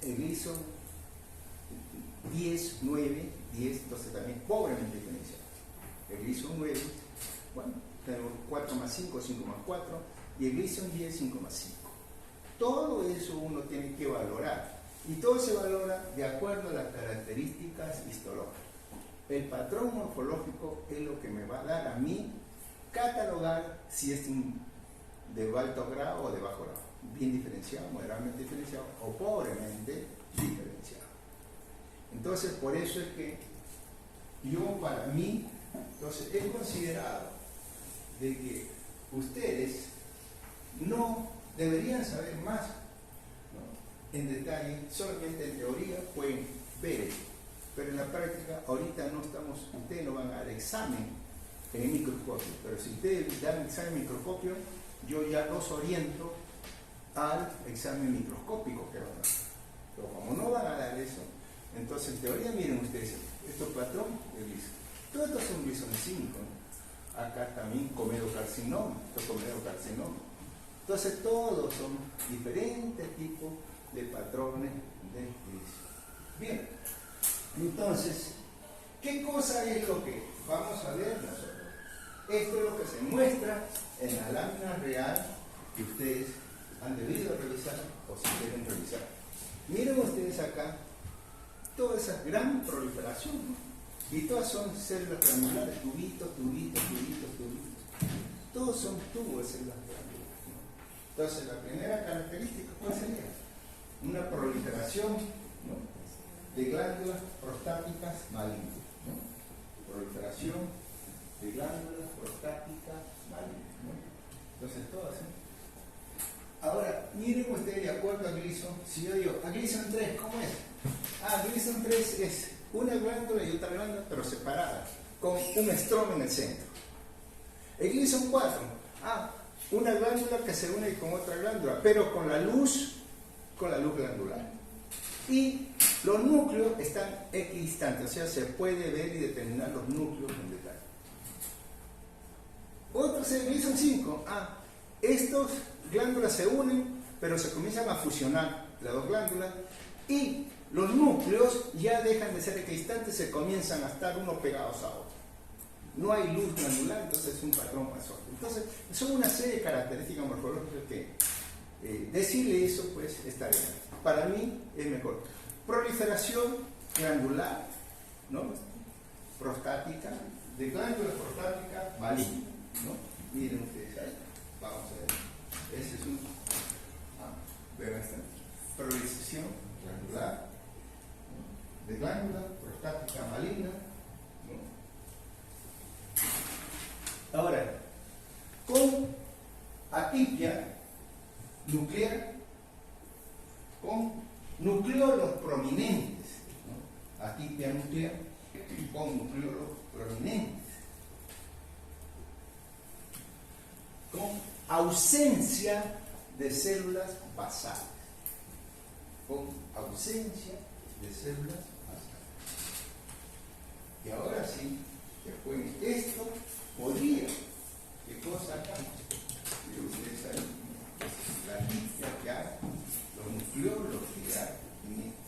El Gleason 10, 9, 10, entonces también pobremente diferenciado. El Gleason 9, bueno, 4 más 5, 5 más 4, y el Gleason 10, 5 más 5. Todo eso uno tiene que valorar, y todo se valora de acuerdo a las características histológicas. El patrón morfológico es lo que me va a dar a mí catalogar si es de alto grado o de bajo grado, bien diferenciado, moderadamente diferenciado o pobremente diferenciado. Entonces, por eso es que yo, para mí, entonces he considerado de que ustedes no deberían saber más, ¿no?, en detalle, solamente en teoría pueden ver esto, pero en la práctica ahorita no estamos, ustedes no van a dar examen en el microscopio, pero si ustedes dan examen microscopio, yo ya los oriento al examen microscópico que van a dar. Pero como no van a dar eso, entonces en teoría miren ustedes, esto es patrón de Gleason. Todo esto es un Gleason 5, ¿no? Acá también comedocarcinoma, esto es comedocarcinoma. Entonces todos son diferentes tipos de patrones de Gleason. Bien, entonces, ¿qué cosa es lo que vamos a ver nosotros? Esto es lo que se muestra en la lámina real que ustedes han debido revisar o si quieren revisar. Miren ustedes acá toda esa gran proliferación, ¿no? Y todas son células granulares, tubitos, tubitos, tubitos, tubitos. Todos son tubos de células granulares, ¿no? Entonces, la primera característica, ¿cuál sería? Una proliferación, ¿no?, de glándulas prostáticas malignas, ¿no? Proliferación de glándulas prostáticas malignas, ¿no? Entonces, todas, ¿no? Ahora, miren ustedes de acuerdo a Gleason, si yo digo, a Gleason 3, ¿cómo es? Gleason 3 es una glándula y otra glándula, pero separadas, con un estroma en el centro. El Gleason 4, una glándula que se une con otra glándula, pero con la luz glandular. Y los núcleos están equidistantes, o sea, se puede ver y determinar los núcleos en detalle. Otro es el Gleason 5. Estos glándulas se unen, pero se comienzan a fusionar las dos glándulas y los núcleos ya dejan de ser equidistantes, se comienzan a estar unos pegados a otros. No hay luz glandular, entonces es un patrón más sólido. Entonces, son una serie de características morfológicas que decirle eso, pues, está bien. Para mí es mejor. Proliferación glandular, ¿no?, prostática, de glándula prostática maligna, ¿no? Miren ustedes ahí, vamos a ver. Ese es un. Vean esta. Proliferación glandular, ¿no?, de glándula prostática maligna, ¿no? Ahora, con atipia nuclear, con nucleolos prominentes, ¿no?, atipia nuclear con nucleolos prominentes, con ausencia de células basales, con ausencia de células basales. Y ahora sí, después esto podría, ¿qué cosa acá? Y ustedes ahí, la atipia que hay, los nucleolos que hay en esto,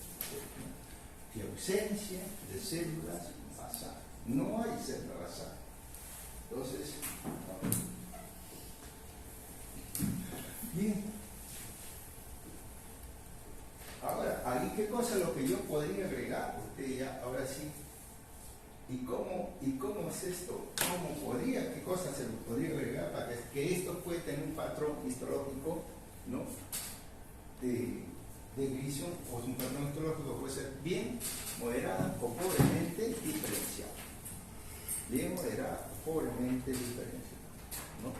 y ausencia de células basales. No hay células basales. Entonces, bien. Ahora, ahí qué cosa es lo que yo podría agregar, usted ya, ahora sí. ¿Y cómo es esto? ¿Qué cosas se podría agregar para que esto pueda tener un patrón histológico, ¿no?, de Gleason, o un patrón histológico puede ser bien moderado o pobremente diferenciado. Bien moderado o pobremente diferenciado, ¿no?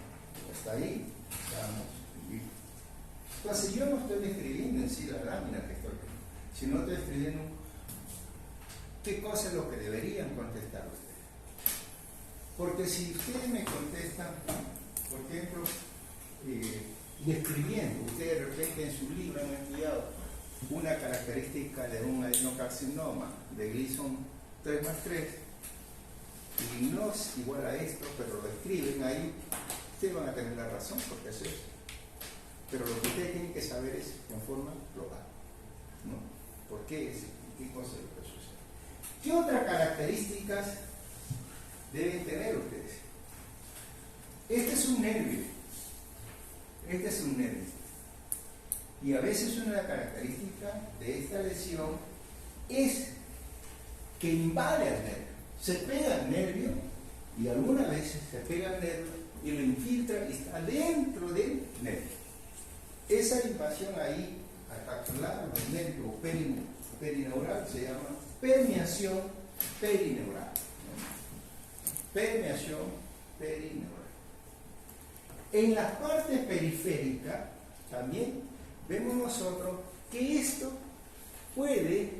Hasta ahí estamos bien. Entonces, yo no estoy describiendo en sí la lámina que estoy viendo, sino estoy escribiendo qué cosa es lo que deberían contestar ustedes. Porque si ustedes me contestan, por ejemplo, describiendo, ustedes de repente en su libro han estudiado una característica de un adenocarcinoma de Gleason 3 más 3, y no es igual a esto, pero lo escriben ahí, ustedes van a tener la razón porque es eso. Pero lo que ustedes tienen que saber es en forma global, ¿no? ¿Por qué es? ¿Qué cosa es lo que sucede? ¿Qué otras características deben tener ustedes? Este es un nervio. Este es un nervio. Y a veces una característica de esta lesión es que invade al nervio. Se pega al nervio y algunas veces se pega al nervio y lo infiltra y está dentro del nervio. Esa invasión ahí, al capturar los nervios perineural, se llama permeación perineural. ¿No? Permeación perineural. En las partes periféricas también vemos nosotros que esto puede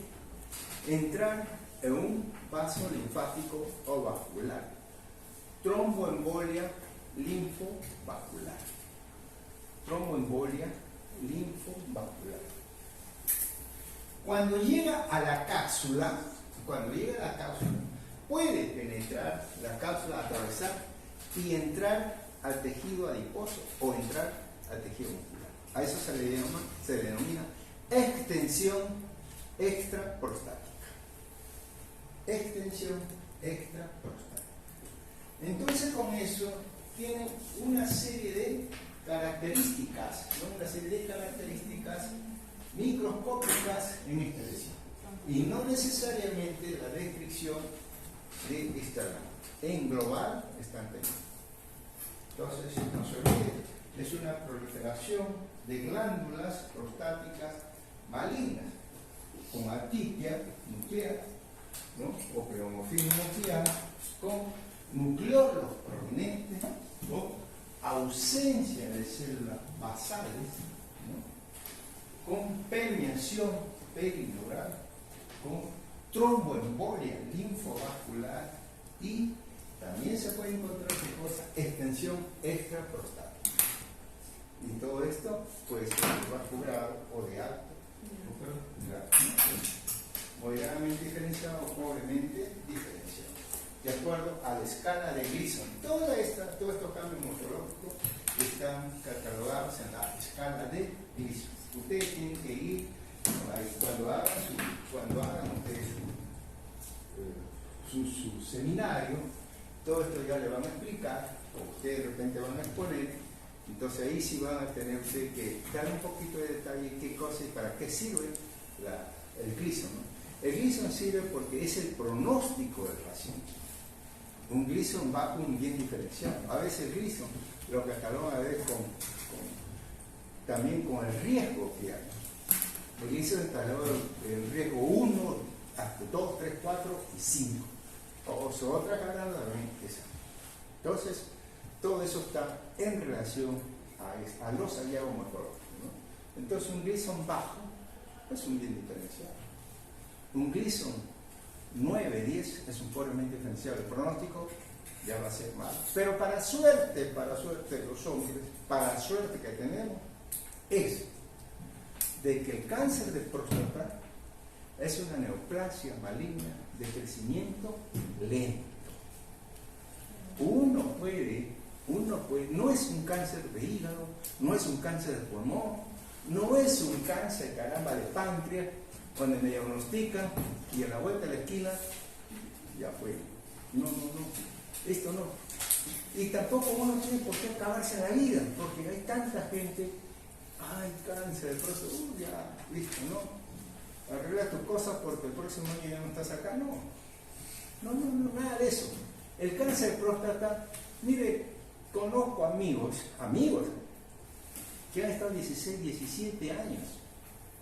entrar en un vaso linfático o vascular. Tromboembolia linfovascular. Tromboembolia linfovascular. Cuando llega a la cápsula, puede penetrar la cápsula, atravesar y entrar al tejido adiposo o entrar al tejido muscular. A eso se le denomina extensión extraprostática. Extensión extraprostática. Entonces, con eso tienen una serie de características, ¿no? Una serie de características microscópicas en esta lesión. Y no necesariamente la descripción de esta rama. En global están teniendo. Entonces, no se olvide, es una proliferación de glándulas prostáticas malignas, con atipia nuclear, ¿no? O pleomorfismo nuclear, con nucleolos prominentes, o ausencia de células basales, ¿no? Con permeación perineural, con tromboembolia linfovascular y también se puede encontrar cosa extensión extraprostática. Y todo esto puede ser vascular o de alto o grado, ¿no? Moderadamente diferenciado o pobremente diferenciado, de acuerdo a la escala de Gleason. Todos estos cambios morfológicos están catalogados en la escala de Gleason. Ustedes tienen que ir cuando hagan ustedes su seminario, todo esto ya le van a explicar, o ustedes de repente van a exponer. Entonces ahí sí van a tener usted que dar un poquito de detalle qué cosa y para qué sirve el Gleason, ¿no? El Gleason sirve porque es el pronóstico del paciente. Un Gleason bajo un bien diferenciado. A veces el Gleason lo cataloga a ver también con el riesgo que hay. El Gleason cataloga el riesgo 1, hasta 2, 3, 4 y 5. O otra cara también esa. Entonces, todo eso está en relación a los hallazgos morfológicos, ¿no? Entonces, un Gleason bajo es un bien diferenciado. Un Gleason 9, 10 es un pobremente diferenciado. El pronóstico ya va a ser malo. Pero para suerte de los hombres, para la suerte que tenemos, es de que el cáncer de próstata es una neoplasia maligna de crecimiento lento. Uno puede, no es un cáncer de hígado, no es un cáncer de pulmón, no es un cáncer, caramba, de páncreas, cuando me diagnostican y a la vuelta de la esquina, ya fue. No, esto no. Y tampoco uno tiene por qué acabarse la vida, porque hay tanta gente, ay, cáncer de próstata, ya, listo, ¿no? Arregla tus cosas porque el próximo año ya no estás acá, no, nada de eso. El cáncer de próstata, mire, conozco amigos, que han estado 16, 17 años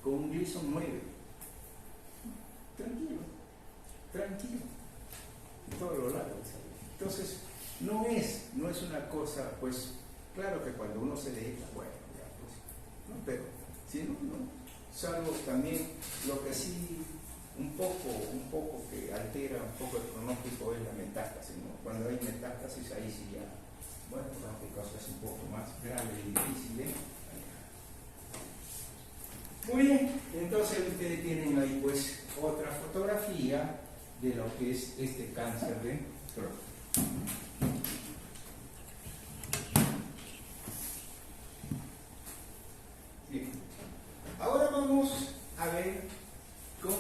con un Gleason 9. Tranquilo, todo lo largo. Entonces, no es una cosa, pues, claro que cuando uno se dedica, bueno, ya, pues, ¿no? Pero, si no. Salvo también lo que sí un poco que altera un poco el pronóstico es la metástasis, ¿no? Cuando hay metástasis ahí sí ya, bueno, la cosa es un poco más grave y difícil, ¿eh? Muy bien, entonces ustedes tienen ahí pues otra fotografía de lo que es este cáncer de próstata. Bien. Ahora vamos a ver con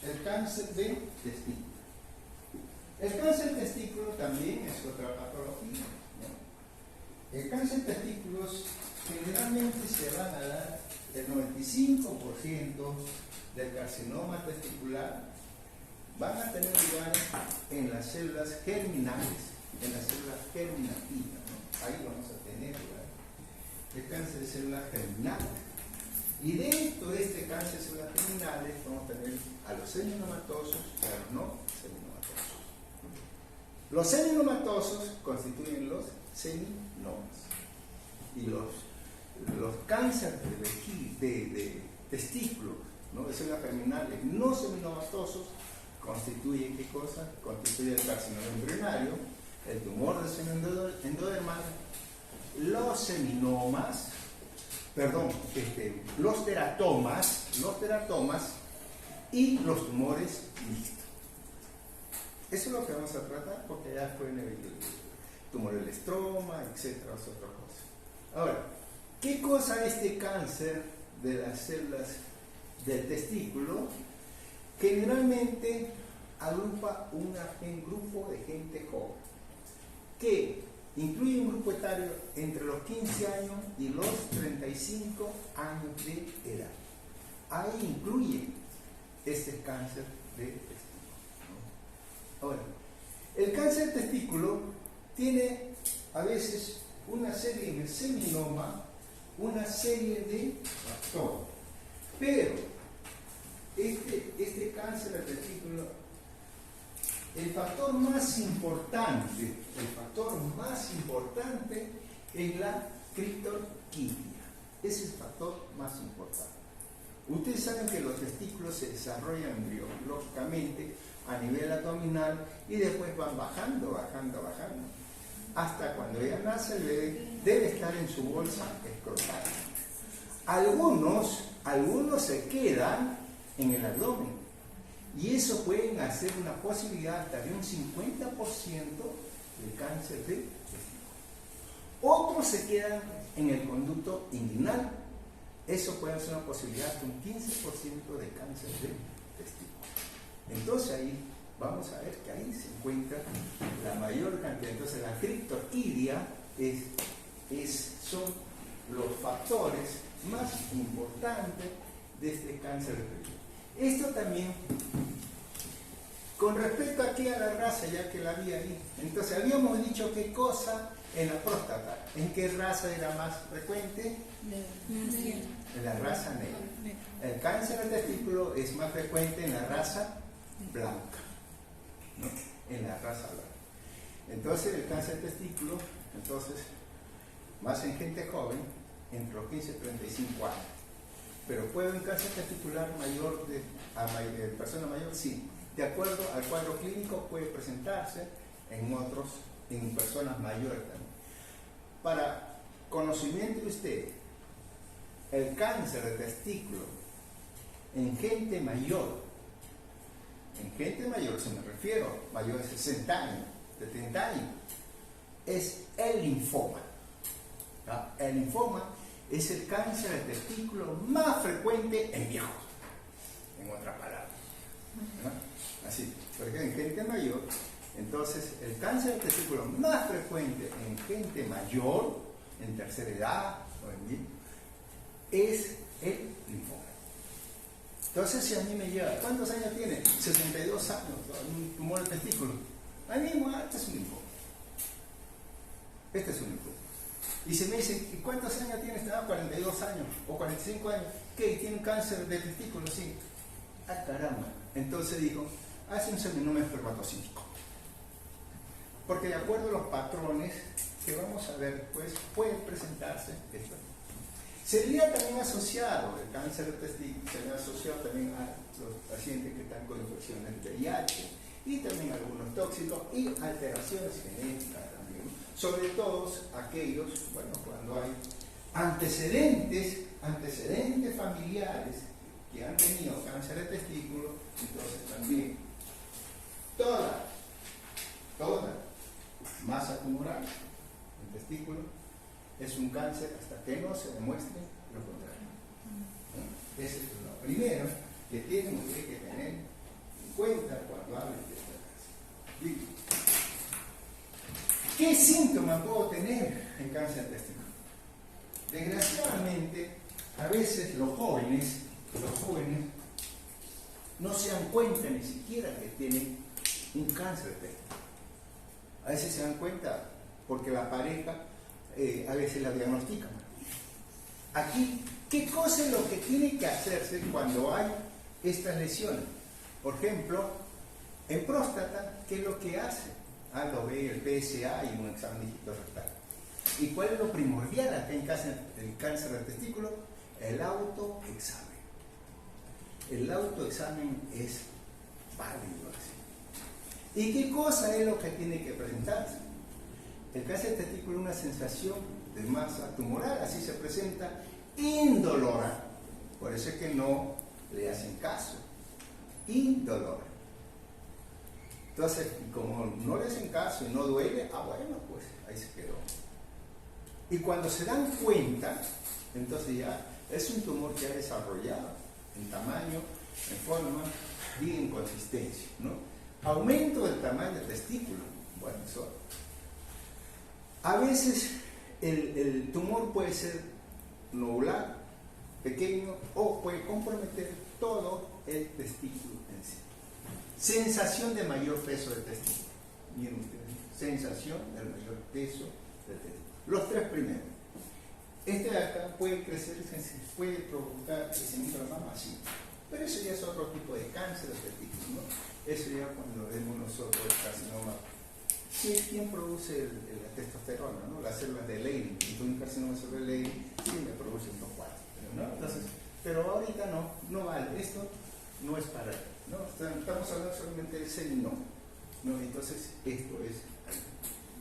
el cáncer de testículo. El cáncer de testículo también es otra patología, ¿no? el cáncer de testículos generalmente se van a dar el 95% del carcinoma testicular van a tener lugar en las células germinales, en las células germinativas, ¿no? Ahí vamos a tener lugar el cáncer de células germinales. Y dentro de este cáncer de células germinales vamos a tener a los seminomatosos y a los no seminomatosos. Los seminomatosos constituyen los seminomas. Y los cánceres de testículos, ¿no?, de células germinales no seminomatosos constituyen ¿qué cosa? Constituye el carcinoma embrionario, el tumor del seno endodermal, los seminomas, los teratomas y los tumores mixtos. Eso es lo que vamos a tratar porque ya fue en el tumor del estroma, etcétera, otras cosas. Ahora, ¿qué cosa es este cáncer de las células del testículo? Generalmente agrupa un grupo de gente joven, que incluye un grupo etario entre los 15 años y los 35 años de edad. Ahí incluye este cáncer de testículo, ¿no? Ahora, el cáncer de testículo tiene a veces una serie en el seminoma, una serie de factores, pero este cáncer de testículo, el factor más importante es la criptorquidia. Ese es el factor más importante. Ustedes saben que los testículos se desarrollan embriológicamente a nivel abdominal y después van bajando, hasta cuando ya nace el bebé, debe estar en su bolsa escrotal. Algunos se quedan en el abdomen y eso pueden hacer una posibilidad hasta de un 50% de cáncer de testículo. Otros se quedan en el conducto inguinal, eso puede ser una posibilidad de un 15% de cáncer de testículo. Entonces ahí vamos a ver que ahí se encuentra la mayor cantidad. Entonces la criptorquidia son los factores más importantes de este cáncer de testículo. Esto también, con respecto aquí a la raza, ya que la vi ahí, entonces habíamos dicho qué cosa en la próstata, ¿en qué raza era más frecuente? En la raza negra. El cáncer de testículo es más frecuente en la raza blanca, ¿no? En la raza blanca. Entonces el cáncer de testículo, más en gente joven, entre los 15 y 35 años. Pero puede un cáncer testicular mayor de persona mayor, sí. De acuerdo al cuadro clínico puede presentarse en personas mayores también. Para conocimiento de usted, el cáncer de testículo en gente mayor, se me refiero, mayor de 60 años, de 30 años, es el linfoma. ¿No? El linfoma es el cáncer de testículo más frecuente en viejos, en otras palabras, ¿no? Así, porque en gente mayor, entonces el cáncer de testículo más frecuente en gente mayor, en tercera edad, es el linfoma. Entonces si a mí me llega, ¿cuántos años tiene? 62 años, un tumor de testículo. A mí este es un linfoma. Este es un linfoma. Y se me dice, ¿cuántos años tiene? 42 años o 45 años. ¿Qué? ¿Tiene un cáncer de testículo? Sí. Ah, caramba. Entonces dijo, hace un seminoma espermatocítico. Porque de acuerdo a los patrones que vamos a ver, pues puede presentarse esto. Sería también asociado, el cáncer de testículo, sería asociado también a los pacientes que están con infecciones de VIH y también algunos tóxicos y alteraciones genéticas también. Sobre todo aquellos, bueno, cuando hay antecedentes familiares que han tenido cáncer de testículo, entonces también toda masa tumoral del testículo es un cáncer hasta que no se demuestre lo contrario. ¿No? Ese es lo primero que tienen ustedes que tener en cuenta cuando hablen de esta cáncer. ¿Qué síntoma puedo tener en cáncer de testículo? Desgraciadamente, a veces los jóvenes no se dan cuenta ni siquiera que tienen un cáncer de testículo. A veces se dan cuenta porque la pareja a veces la diagnostica. Aquí, ¿qué cosa es lo que tiene que hacerse cuando hay estas lesiones? Por ejemplo, en próstata, ¿qué es lo que hace? Lo ve el PSA y un examen dígito rectal. ¿Y cuál es lo primordial acá en el cáncer del testículo? El autoexamen. El autoexamen es válido así. ¿Y qué cosa es lo que tiene que presentarse? El cáncer del testículo es una sensación de masa tumoral, así se presenta indolora. Por eso es que no le hacen caso. Indolora. Entonces, como no le hacen caso y no duele, bueno, pues ahí se quedó. Y cuando se dan cuenta, entonces ya es un tumor que ha desarrollado en tamaño, en forma y en consistencia, ¿no? Aumento del tamaño del testículo. Bueno, eso. A veces el tumor puede ser nodular, pequeño, o puede comprometer todo el testículo en sí. Sensación de mayor peso del testículo. Miren ustedes, sensación del mayor peso del testículo. Los tres primeros. Este de acá puede crecer, puede provocar crecimiento de la mama, sí. Pero eso ya es otro tipo de cáncer del testículo, ¿no? Eso ya cuando vemos nosotros el carcinoma. ¿Quién produce la testosterona, ¿no? Las células de Leydig. Y un carcinoma de Leydig sí me produce los cuatro, ¿no? Entonces, pero ahorita no vale. Esto no es para él, ¿no? Estamos hablando solamente del seminoma, ¿no? Entonces, esto es.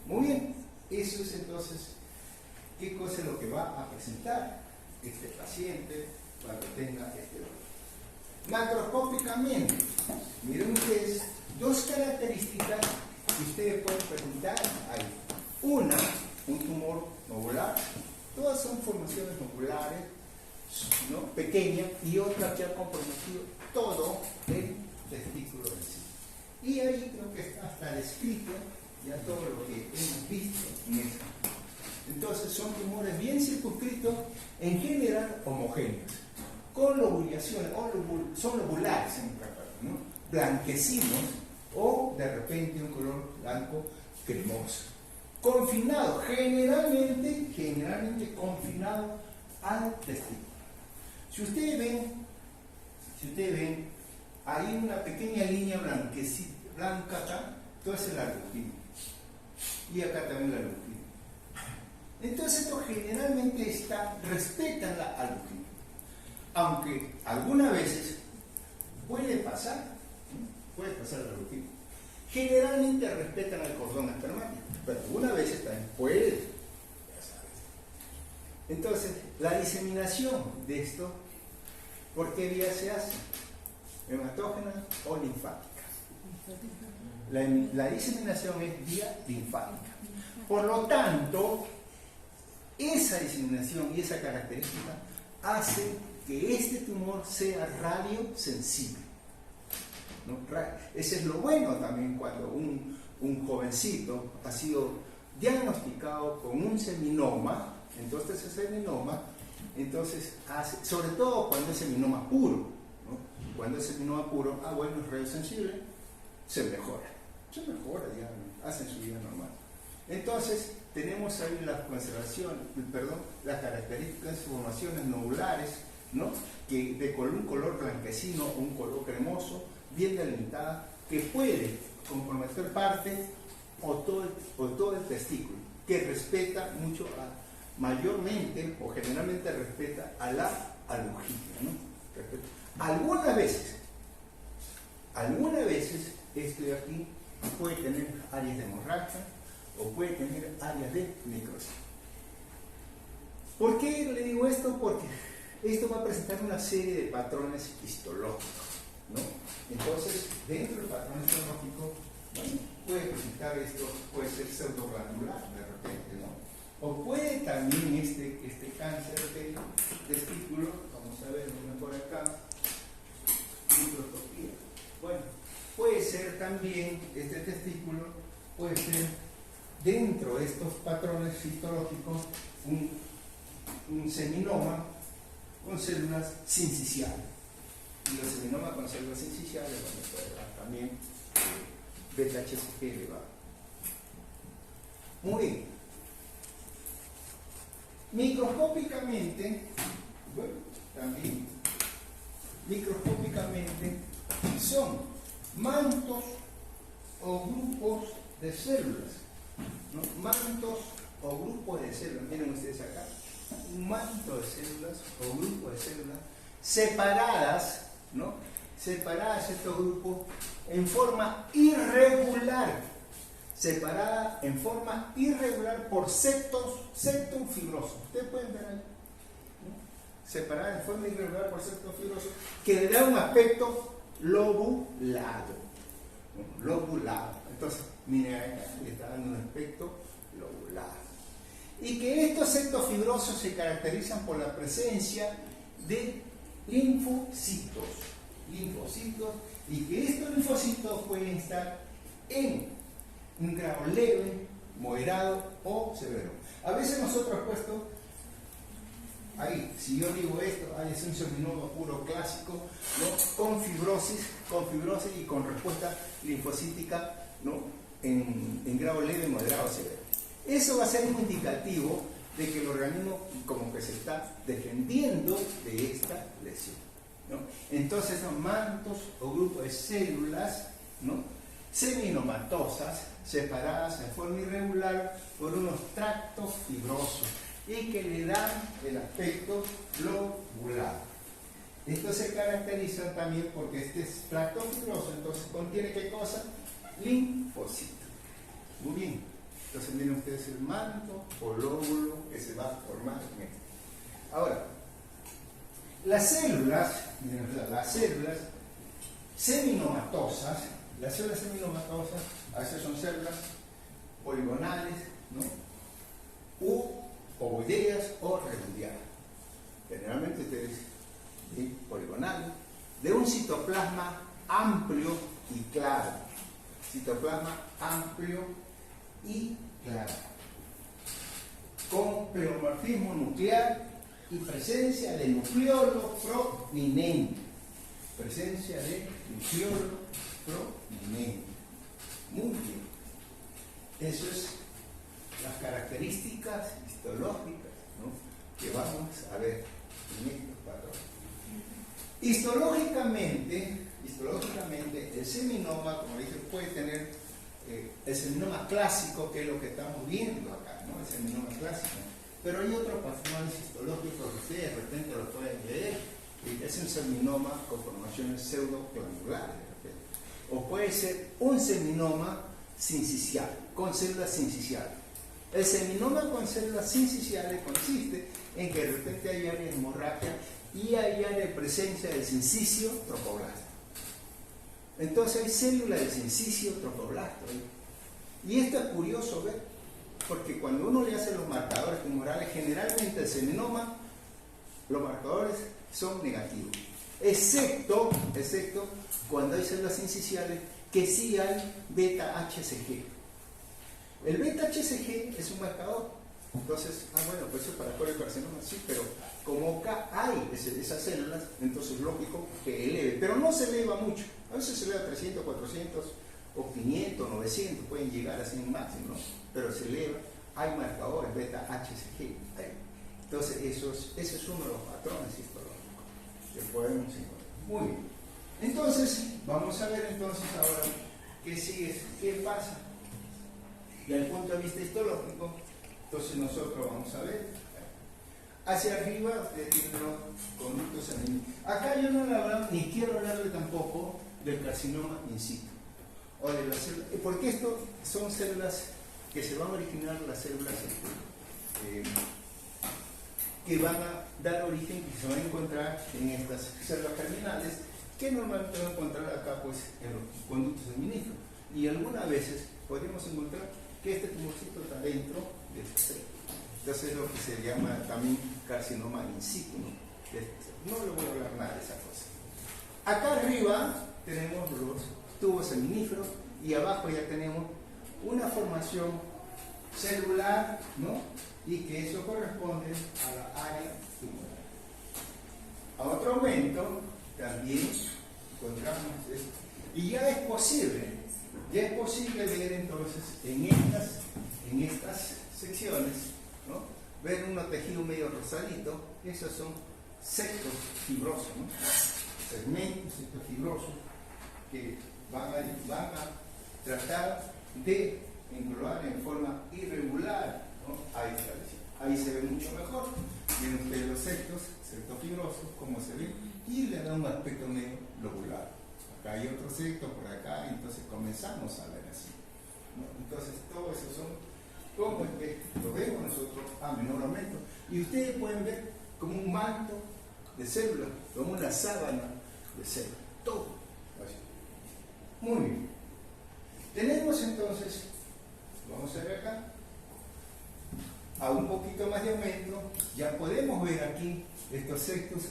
Muy bien, eso es entonces, ¿qué cosa es lo que va a presentar este paciente cuando tenga este dolor? Macroscópicamente, miren ustedes, dos características que ustedes pueden presentar ahí. Una, un tumor nodular, todas son formaciones nodulares, ¿no? Pequeñas, y otra que ha comprometido todo el testículo en sí. Y ahí creo que está hasta descrito ya todo lo que hemos visto en esta. Entonces son tumores bien circunscritos, en general homogéneos, con lobulaciones, son lobulares en otra parte, ¿no? Blanquecinos o de repente un color blanco cremoso. Confinado, generalmente confinado al testículo. Si ustedes ven, hay una pequeña línea blanca acá, todo es el leuquino. Y acá también la leuquina. Entonces esto generalmente respetan la leuquina. Aunque algunas veces puede pasar la leuquina. Generalmente respetan el cordón espermático, pero algunas veces también puede, ya sabes. Entonces, la diseminación de esto, ¿por qué vía se hace? ¿Hematógena o linfática? La diseminación es vía linfática. Por lo tanto, esa diseminación y esa característica hace que este tumor sea radiosensible, ¿no? Ese es lo bueno también cuando un jovencito ha sido diagnosticado con un seminoma. Entonces ese seminoma, hace, sobre todo cuando es seminoma puro, ¿no? Cuando es seminoma puro, bueno, es radiosensible, se mejora, ya hacen su vida normal. Entonces tenemos ahí las características de formaciones nodulares, ¿no? Que de un color blanquecino o un color cremoso, bien delimitada, que puede comprometer parte o todo el testículo, que respeta mucho, mayormente o generalmente respeta a la alugina, ¿no? Algunas veces esto de aquí puede tener áreas de hemorragia o puede tener áreas de necrosis. ¿Por qué le digo esto? Porque esto va a presentar una serie de patrones histológicos, ¿no? Entonces, dentro del patrón histológico, bueno, puede presentar esto, puede ser pseudoglandular de repente, ¿no? O puede también este cáncer del testículo, vamos a ver por acá, microscopía. Bueno, puede ser también, este testículo puede ser dentro de estos patrones histológicos un seminoma con células sinciciales. Y los seminomas con células sinciciales, bueno, puede dar también beta-HCG elevado. Muy bien. Microscópicamente, bueno, también microscópicamente son mantos o grupos de células, ¿no? Mantos o grupos de células, miren ustedes acá, un manto de células o grupo de células separadas, ¿no? Separadas estos grupos en forma irregular, separada en forma irregular por septum fibroso. Ustedes pueden ver ahí, ¿no? Separada en forma irregular por septum fibroso, que le da un aspecto lobulado, ¿no? Lobulado. Entonces, miren acá, le está dando un aspecto lobulado. Y que estos septos fibrosos se caracterizan por la presencia de linfocitos, y que estos linfocitos pueden estar en un grado leve, moderado o severo. A veces nosotros puesto ahí, si yo digo esto, ahí es un seminoma puro clásico, ¿no? con fibrosis y con respuesta linfocítica, ¿no? en grado leve, moderado o severo. Eso va a ser un indicativo de que el organismo como que se está defendiendo de esta lesión, ¿no? Entonces son mantos o grupos de células, ¿no? seminomatosas separadas en forma irregular por unos tractos fibrosos y que le dan el aspecto lobulado. Esto se caracteriza también porque este tracto fibroso entonces contiene ¿qué cosa? Linfocitos. Muy bien. Entonces miren ustedes el manto o lóbulo que se va a formar en este. Ahora, las células seminomatosas, a veces son células poligonales, ¿no? U ovoideas o redondeadas. Generalmente ustedes dicen poligonales, de un citoplasma amplio y claro. Citoplasma amplio y claro, con pleomorfismo nuclear y presencia de nucleolo prominente. Muy bien. Eso es las características histológicas, ¿no? que vamos a ver en estos patrones. Histológicamente, el seminoma, como dije, puede tener el seminoma clásico, que es lo que estamos viendo acá, ¿no? El seminoma clásico. Pero hay otros patrones histológicos que ustedes de repente lo pueden leer. Es un seminoma con formaciones pseudoglandulares, o puede ser un seminoma sincicial, con células sinciciales. El seminoma con células sinciciales consiste en que de repente hay área de hemorragia y hay área de presencia del sincicio tropoblasto. Entonces hay células del sincicio tropoblasto. Y esto es curioso ver, porque cuando uno le hace los marcadores tumorales, generalmente el seminoma, los marcadores son negativos, excepto cuando hay células sinciciales que sí hay beta-HCG. El beta-HCG es un marcador. Entonces, bueno, pues eso para coliocarcinoma sí, pero como acá hay esas células, entonces es lógico que eleve, pero no se eleva mucho. A veces se eleva a 300, 400 o 500, 900, pueden llegar así un máximo, ¿no? Pero se eleva, hay marcadores beta-HCG. Entonces, ese es uno de los patrones histológicos que podemos encontrar. Muy bien. Entonces, vamos a ver entonces ahora qué sigue, qué pasa. Desde el punto de vista histológico, entonces nosotros vamos a ver. Hacia arriba ustedes tienen los conductos sanguíneos. Acá yo no le hablo, ni quiero hablarle tampoco del carcinoma in situ. O de las células, porque esto son células que se van a originar, las células que van a dar origen, que se van a encontrar en estas células germinales, que normalmente van a encontrar acá pues en los conductos sanguíneos. Y algunas veces podríamos encontrar que este tumorcito está dentro de esta célula. Entonces es lo que se llama también carcinoma in situ, ¿no? No le voy a hablar nada de esa cosa. Acá arriba tenemos los tubos seminíferos y abajo ya tenemos una formación celular, ¿no? Y que eso corresponde a la área tumoral. A otro aumento también encontramos esto. Y ya es posible ver entonces en estas secciones, ¿no? Ver unos tejidos medio rosaditos, esos son septos fibrosos, ¿no? Segmentos septos fibrosos que van a tratar de englobar en forma irregular, ¿no? Ahí se ve mucho mejor. Ven ustedes los septos fibrosos, como se ven, y le da un aspecto medio lobular. Acá hay otro septo por acá, entonces comenzamos a ver así, ¿no? Entonces, todo eso son como es que lo vemos nosotros a menor aumento. Y ustedes pueden ver como un manto de células, como una sábana de células, todo así. Muy bien. Tenemos entonces, vamos a ver acá, a un poquito más de aumento, ya podemos ver aquí estos septos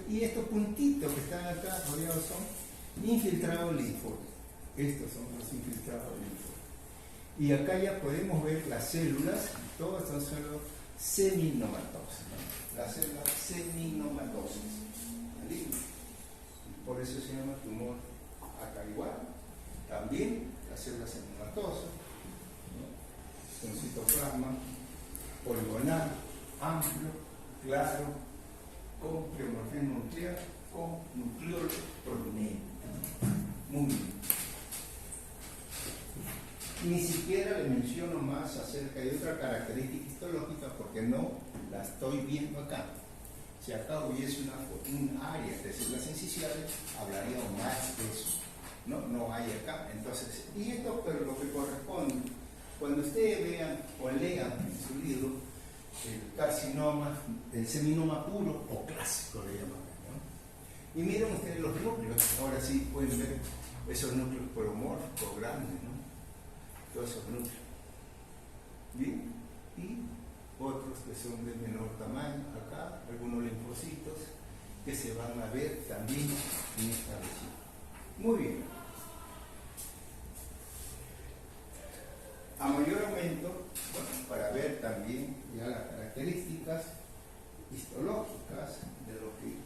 y estos puntitos que están acá rodeados son infiltrados linfóticos. Estos son los infiltrados linfóticos. Y acá ya podemos ver las células, todas son células seminomatosas, ¿no? Las células seminomatosas. ¿Vale? Por eso se llama tumor acá igual. También las células seminomatosas, ¿no? Con citoplasma poligonal, amplio, claro, con pleomorfismo nuclear, con nucleolo prominente. Muy bien. Ni siquiera le menciono más acerca de otra característica histológica porque no la estoy viendo acá. Si acá hubiese un área de células incisionales, hablaríamos más de eso. No hay acá. Entonces, y esto pero lo que corresponde. Cuando ustedes vean o lean en su libro el carcinoma, el seminoma puro o clásico le llaman, ¿no? Y miren ustedes los núcleos, ahora sí pueden ver esos núcleos polomórficos grandes, ¿no? Todos esos núcleos. Bien, y otros que son de menor tamaño, acá, algunos linfocitos que se van a ver también en esta región. Muy bien. A mayor aumento, bueno, para ver también ya las características histológicas de lo que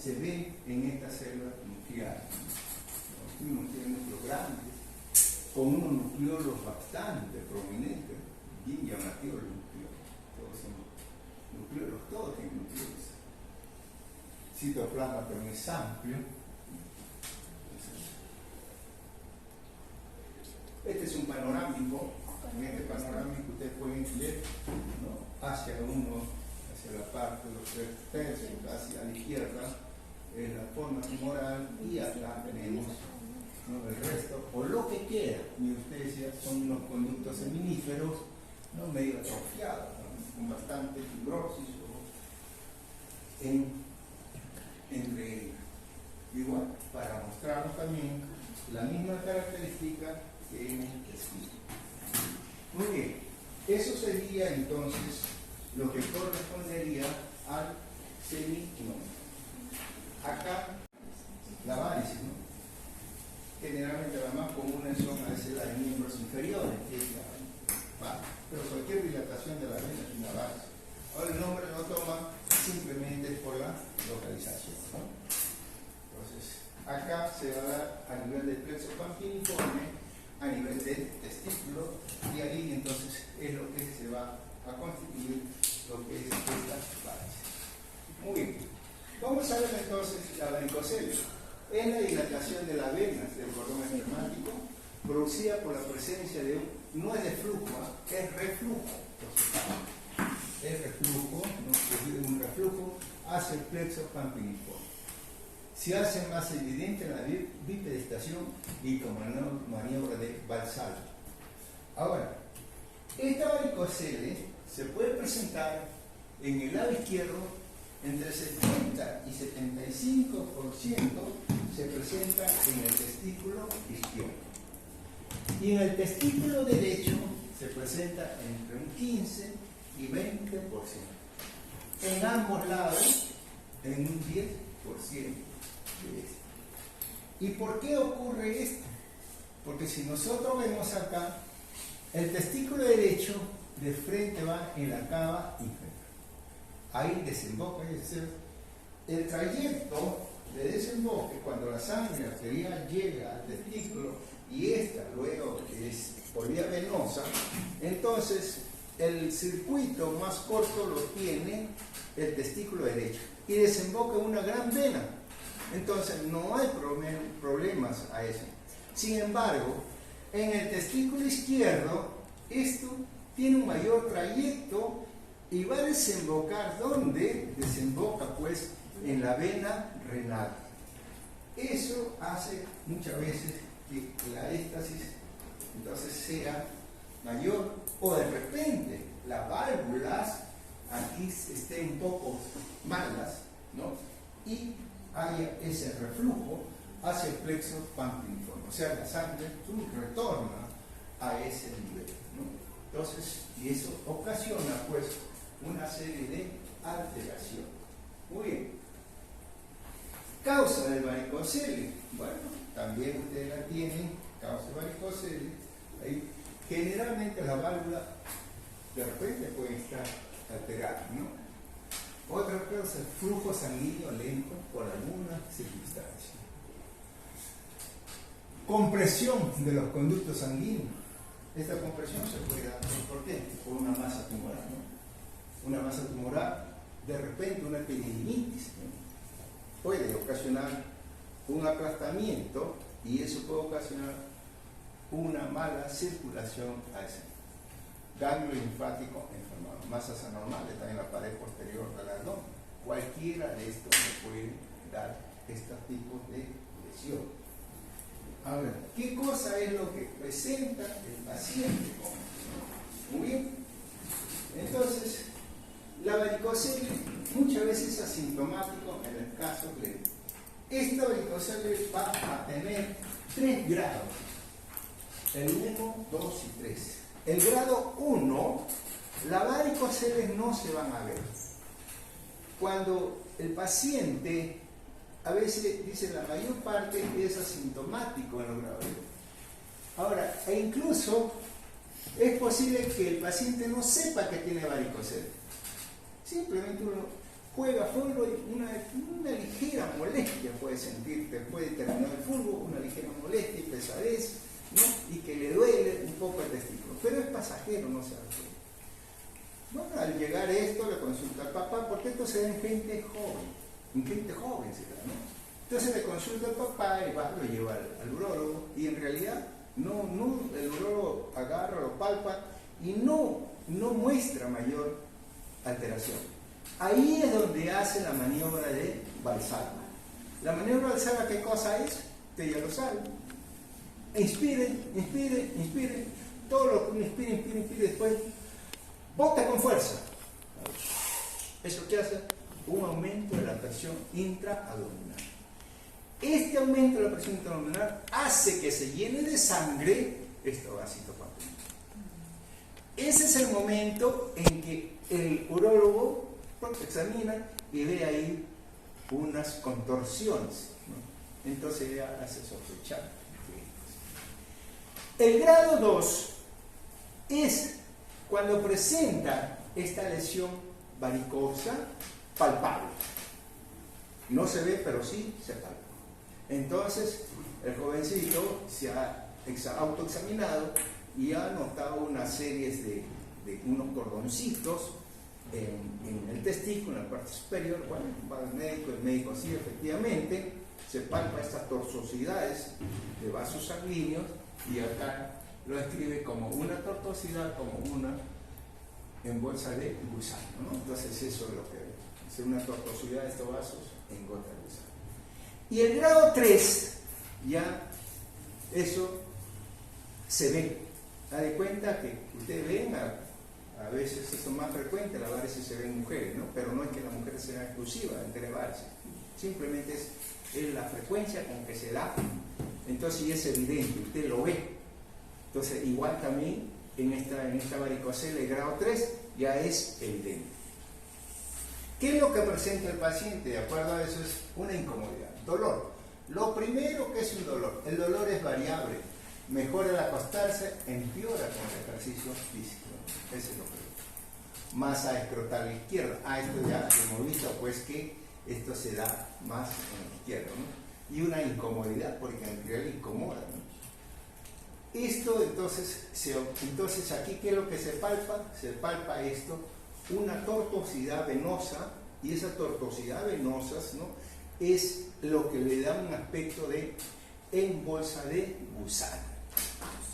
se ve en estas células nucleares. Unos tienen núcleos grandes, con unos nucleolos bastante prominentes, bien llamativos los nucleolos. Todos son nucleolos, todos tienen nucleolos. Citoplasma también es amplio. Este es un panorámico. En este panorámico ustedes pueden ver, ¿no? hacia la parte de los 3 tercios, hacia la izquierda, es la forma tumoral y acá tenemos, ¿no? el resto, o lo que queda. Y ustedes ya son unos conductos seminíferos, ¿no? medio atrofiados, ¿no? con bastante fibrosis entre ellos. Igual, para mostrarnos también la misma característica que en el testículo. Muy bien, eso sería entonces lo que correspondería al seminoma. Acá, la varices, ¿no? Generalmente las más comunes son a veces las de miembros inferiores, que es pero cualquier dilatación de la vena es una varice. Ahora el nombre lo toma simplemente por la localización, ¿no? Entonces, acá se va a dar a nivel del plexo pampiniforme, a nivel del testículo, y ahí entonces es lo que se va a constituir lo que es esta varice. Muy bien. Vamos a ver entonces la varicocelia. Es la dilatación de las venas del cordón espermático producida por la presencia de no es de flujo, es reflujo. Es reflujo, ¿no? Un reflujo hacia el plexo pampiniforme. Se hace más evidente en la bipedestación y como maniobra de Valsalva. Ahora, esta varicocelia se puede presentar en el lado izquierdo entre 70 y 75% se presenta en el testículo izquierdo. Y en el testículo derecho se presenta entre un 15 y 20%. En ambos lados, en un 10%. ¿Y por qué ocurre esto? Porque si nosotros vemos acá, El testículo derecho de frente va en la cava inferior. Ahí desemboca, es decir, el trayecto de desemboque, cuando la sangre arterial llega al testículo y esta luego es por vía venosa, entonces el circuito más corto lo tiene el testículo derecho y desemboca en una gran vena. Entonces no hay problemas a eso. Sin embargo, en el testículo izquierdo, esto tiene un mayor trayecto y va a desembocar, ¿dónde? Desemboca pues en la vena renal. Eso hace muchas veces que la éstasis entonces sea mayor, o de repente las válvulas aquí estén un poco malas, ¿no? Y haya ese reflujo hacia el plexo pancreatiforme, o sea, la sangre retorna a ese nivel, ¿no? Entonces, y eso ocasiona pues una serie de alteraciones. Muy bien. Causa del varicocele. Bueno, también ustedes la tienen, causa del varicocele. Ahí, generalmente la válvula de repente puede estar alterada, ¿no? Otra causa, el flujo sanguíneo lento por alguna circunstancia. Compresión de los conductos sanguíneos. Esta compresión se puede dar, ¿por qué? Por una masa tumoral, ¿no? Una masa tumoral, de repente una epididimitis, ¿no? Puede ocasionar un aplastamiento y eso puede ocasionar una mala circulación a ese ganglio linfático enfermado. Masas anormales están en la pared posterior del abdomen. Cualquiera de estos le puede dar este tipo de lesión. Ahora, ¿qué cosa es lo que presenta el paciente? Muy bien. Entonces, la varicocele muchas veces es asintomático en el caso leve. Esta varicocele va a tener 3 grados. El 1, 2 y 3. El grado 1, las varicoceles no se van a ver. Cuando el paciente, a veces dice la mayor parte es asintomático en los grados. Ahora, e incluso es posible que el paciente no sepa que tiene varicocele. Simplemente uno juega fútbol y una ligera molestia puede sentir después de terminar el fútbol, una ligera molestia y pesadez, ¿no? Y que le duele un poco el testículo, pero es pasajero, no se da cuenta. Bueno, al llegar esto le consulta al papá, porque esto se da en gente joven se da, ¿no? Entonces le consulta al papá y va, lo lleva al urólogo y en realidad el urólogo agarra, lo palpa y no muestra mayor alteración. Ahí es donde hace la maniobra de Valsalva. La maniobra de Valsalva, ¿qué cosa es? Usted ya lo sabe. Inspire, inspire, inspire. Todo lo que uno inspire, inspire, inspire, después bota con fuerza. ¿Eso qué hace? Un aumento de la presión intraabdominal. Este aumento de la presión intraabdominal hace que se llene de sangre este vasito papilar. Ese es el momento en que el urólogo examina y ve ahí unas contorsiones, ¿no? Entonces ya hace sospechar. El grado 2 es cuando presenta esta lesión varicosa palpable. No se ve, pero sí se palpa. Entonces, el jovencito se ha autoexaminado y ha notado una serie de unos cordoncitos en el testículo, en la parte superior. Bueno, va al médico, el médico sí, efectivamente, se palpa estas tortuosidades de vasos sanguíneos y acá lo escribe como una tortuosidad, como una en bolsa de gusano, ¿no? Entonces eso es lo que es una tortuosidad de estos vasos en gota de gusano. Y el grado 3, ya eso se ve. Da de cuenta que ustedes ven, a veces esto es más frecuente, la varices se ve en mujeres, ¿no? Pero no es que la mujer sea exclusiva entre varices, simplemente es la frecuencia con que se da. Entonces sí es evidente, usted lo ve. Entonces igual también en esta varicocele de grado 3 ya es evidente. ¿Qué es lo que presenta el paciente? De acuerdo a eso es una incomodidad, dolor. Lo primero que es un dolor, el dolor es variable. mejora al acostarse, empeora con el ejercicio físico. Eso es lo que masa escrotal izquierda. Esto ya hemos visto pues que esto se da más en la izquierda, ¿no? Y una incomodidad, porque en realidad incomoda, ¿no? Esto entonces aquí, ¿qué es lo que se palpa? Se palpa esto, una tortuosidad venosa, y esa tortuosidad venosa, ¿no?, es lo que le da un aspecto de embolsa de gusano,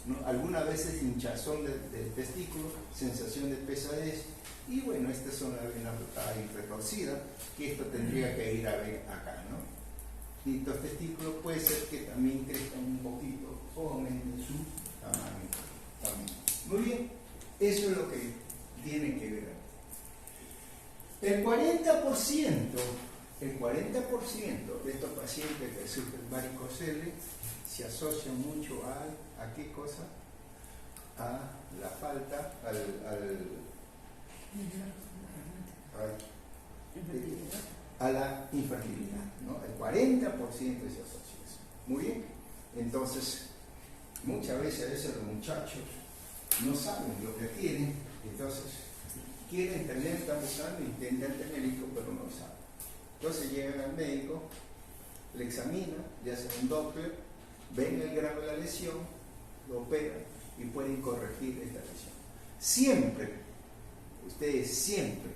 ¿no? Algunas veces hinchazón del testículo, sensación de pesadez, y bueno, esta es una vena ahí retorcida, que esto tendría que ir a ver acá, ¿no? Y los testículos puede ser que también crezcan un poquito o aumenten su tamaño también. Muy bien, eso es lo que tiene que ver. El 40% de estos pacientes que sufren varicocele se asocian mucho ¿a qué cosa? A la falta, a la infertilidad, ¿no? El 40% se asocia a eso. Muy bien. Entonces, muchas veces los muchachos no saben lo que quieren, entonces quieren tener, están buscando, intentan tener hijos, pero no saben. Entonces llegan al médico, le examina, le hacen un Doppler, ven el grado de la lesión, lo operan y pueden corregir esta lesión. Siempre, ustedes siempre,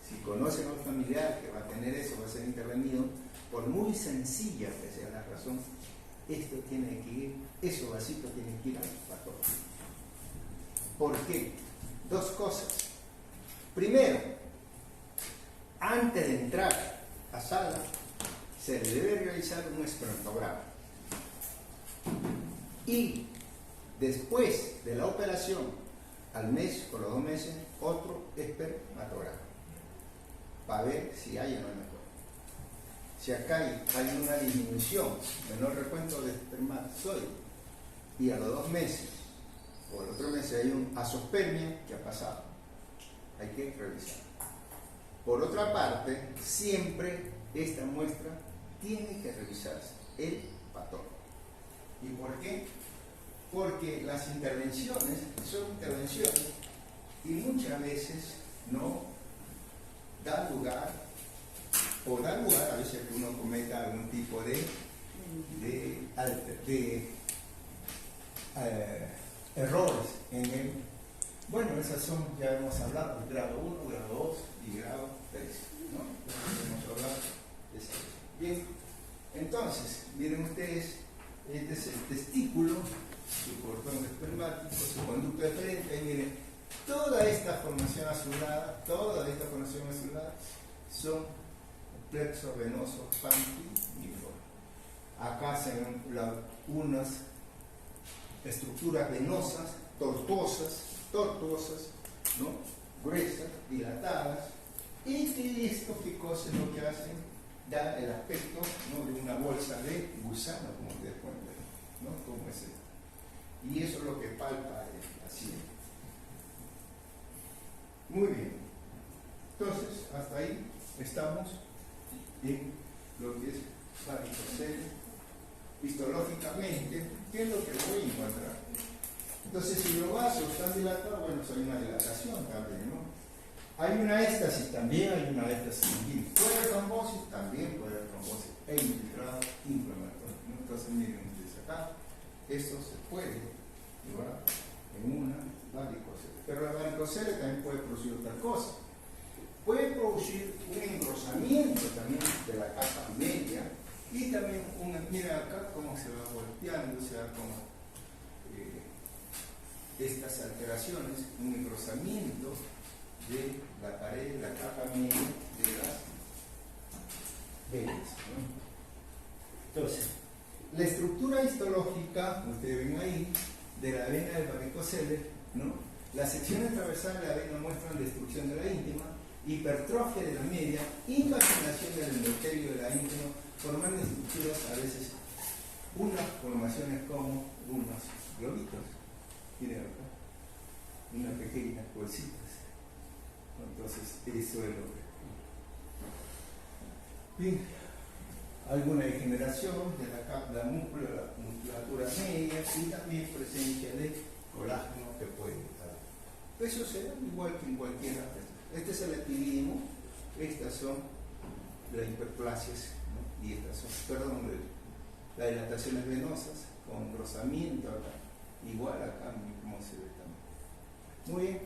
si conocen a un familiar que va a tener eso, va a ser intervenido, por muy sencilla que sea la razón, esto tiene que ir, esos vasitos tienen que ir al patólogo. ¿Por qué? Dos cosas. Primero, antes de entrar a sala, se le debe realizar un espermatograma. Y después de la operación, al mes o los 2 meses, otro espermatograma, para ver si hay o no mejor. Si acá hay una disminución, menor recuento de espermatozoides, y a los 2 meses o a los 3 meses hay un azospermia, ¿qué ha pasado? Hay que revisar. Por otra parte, siempre esta muestra tiene que revisarse el patólogo. ¿Y por qué? Porque las intervenciones son intervenciones y muchas veces no dan lugar, o dan lugar a veces que uno cometa algún tipo de errores en el. Bueno, esas son, ya hemos hablado, grado 1, grado 2 y grado 3, ¿no? Hemos hablado de eso. Bien, entonces, miren ustedes, este es el testículo, su cordón espermático, su conducto deferente, y miren, toda esta formación azulada son plexo venoso panquiniforme. Acá se ven unas estructuras venosas, tortuosas, ¿no?, gruesas, dilatadas, y que esto, ¿qué cosa es lo que hacen? Da el aspecto, ¿no?, de una bolsa de gusano, como ustedes pueden ver, ¿no?, como es esto. Y eso es lo que palpa el paciente. Muy bien. Entonces, hasta ahí estamos en lo que es varicocele. Histológicamente, ¿qué es lo que voy a encontrar? Entonces, si los vasos están dilatados, bueno, hay una dilatación también, ¿no? Hay una éstasis, también hay una éstasis sanguínea. ¿Puede haber trombosis? También puede haber trombosis e infiltrado inflamatorio, ¿no? Entonces, miren ustedes acá, esto se puede llevar en una varicocele. Pero la varicocele también puede producir otra cosa. Puede producir un engrosamiento también de la capa media y también, miren acá cómo se va volteando, se va como estas alteraciones, un engrosamiento de la pared, la capa media de las venas, ¿no? Entonces, la estructura histológica, ustedes ven ahí, de la vena del varicocele, ¿no? Las secciones transversales de la vena muestran destrucción de la íntima, hipertrofia de la media, invaginación del endotelio de la íntima, formando estructuras a veces unas formaciones como unos globitos. Miren acá, unas pequeñas bolsitas. Entonces, eso es lo que. Bien, alguna degeneración de la musculatura media, y también presencia de colágeno que puede dar. Eso será igual que en cualquiera. Este es el epididimo, estas son las hiperplasias, ¿no? Y estas son, perdón, las dilataciones venosas con engrosamiento acá, igual acá, como se ve también. Muy bien.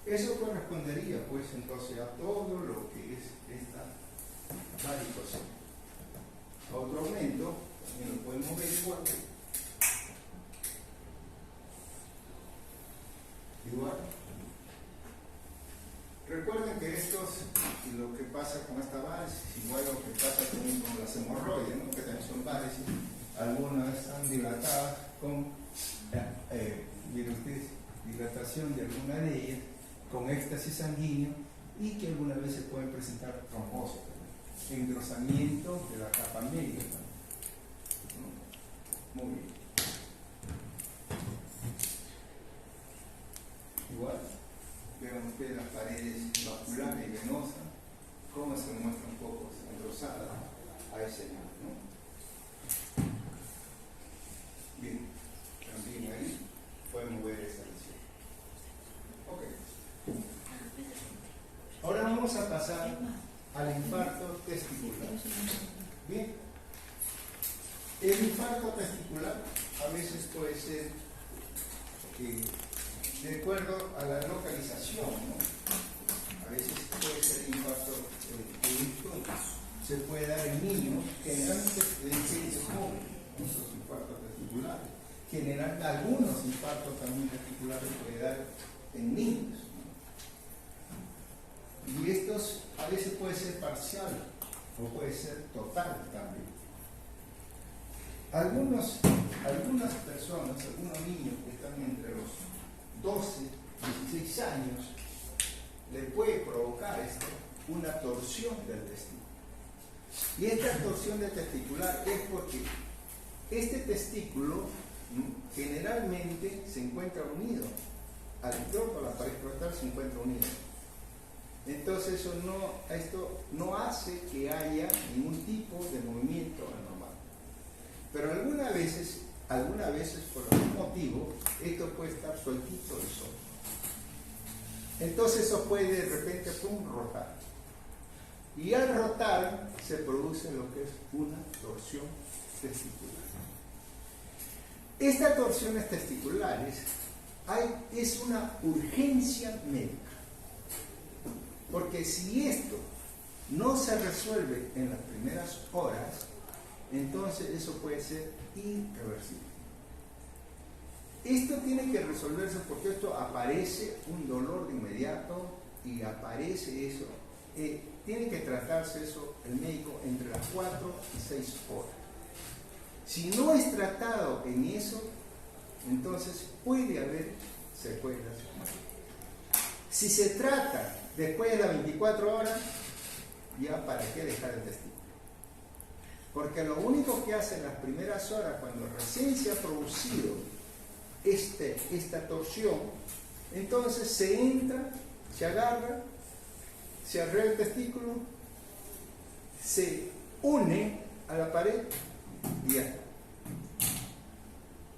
Eso correspondería pues entonces a todo lo que es esta varicocele. Otro aumento, también lo podemos ver igual. Recuerden que estos, lo que pasa con esta varices, igual lo que pasa también con las hemorroides, ¿no? Que también son varices, algunas están dilatadas con dilatación de alguna de ellas, con éxtasis sanguíneo, y que algunas veces pueden presentar trombosis, engrosamiento de la capa media. ¿No? Muy bien. Igual, vean ustedes las paredes vasculares y venosas, cómo se muestra un poco engrosada a ese lado, ¿no? Bien, también ahí podemos ver esa lesión. Ok. Ahora vamos a pasar al infarto testicular. Bien. El infarto testicular a veces puede ser de acuerdo a la localización, ¿no? A veces puede ser infarto se puede dar en niños, generalmente en gente joven, esos infartos testiculares. Generalmente algunos infartos también testiculares puede dar en niños, ¿no? Y estos a veces puede ser parcial o puede ser total también. Algunas personas, algunos niños que están entre los 12, 16 años, le puede provocar esto una torsión del testículo. Y esta torsión del testicular es porque este testículo generalmente se encuentra unido al escroto, a la pared escrotal se encuentra unido. Entonces esto no hace que haya ningún tipo de movimiento anormal. Pero algunas veces por algún motivo, esto puede estar sueltito del sol. Entonces eso puede de repente rotar. Y al rotar se produce lo que es una torsión testicular. Estas torsiones testiculares es una urgencia médica. Porque si esto no se resuelve en las primeras horas, entonces eso puede ser irreversible. Esto tiene que resolverse porque esto aparece un dolor de inmediato y aparece eso. Tiene que tratarse eso el médico entre las 4 y 6 horas. Si no es tratado en eso, entonces puede haber secuelas. Si se trata después de las 24 horas, ya para qué dejar el testículo. Porque lo único que hace en las primeras horas, cuando recién se ha producido esta torsión, entonces se entra, se agarra, se arregla el testículo, se une a la pared y ya está.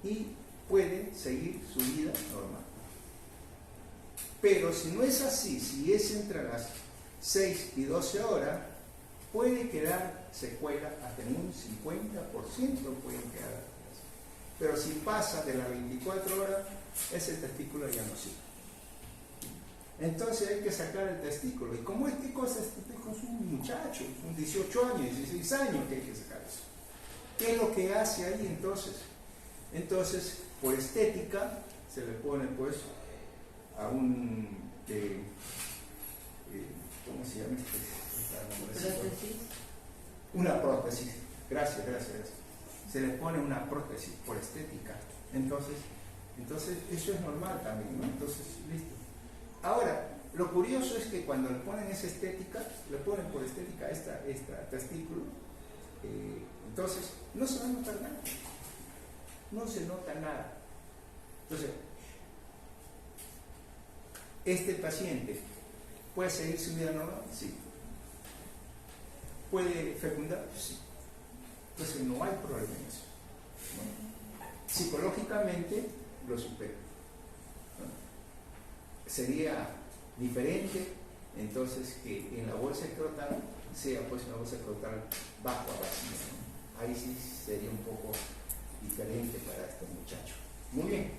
Y puede seguir su vida normal. Pero si no es así, si es entre las 6 y 12 horas, puede quedar secuela hasta en un 50% pueden quedar. Pero si pasa de las 24 horas, ese testículo ya no sirve. Entonces hay que sacar el testículo. Y como este cosa es un muchacho, un 18 años, 16 años que hay que sacar eso. ¿Qué es lo que hace ahí entonces? Entonces, por estética, se le pone pues a un ¿cómo se llama ¿Prótesis? Una prótesis. Gracias. Se le pone una prótesis por estética. Entonces eso es normal también, ¿no? Entonces, listo. Ahora, lo curioso es que cuando le ponen esa estética, le ponen por estética esta testículo, entonces no se va a notar nada. No se nota nada. Entonces, ¿este paciente puede seguir su vida normal? Sí. ¿Puede fecundar? Sí. Entonces no hay problema en eso. ¿No? psicológicamente lo supera, ¿no? Sería diferente entonces que en la bolsa escrotal sea pues una bolsa escrotal bajo a vacía, ¿no? Ahí sí sería un poco diferente para este muchacho. Muy bien,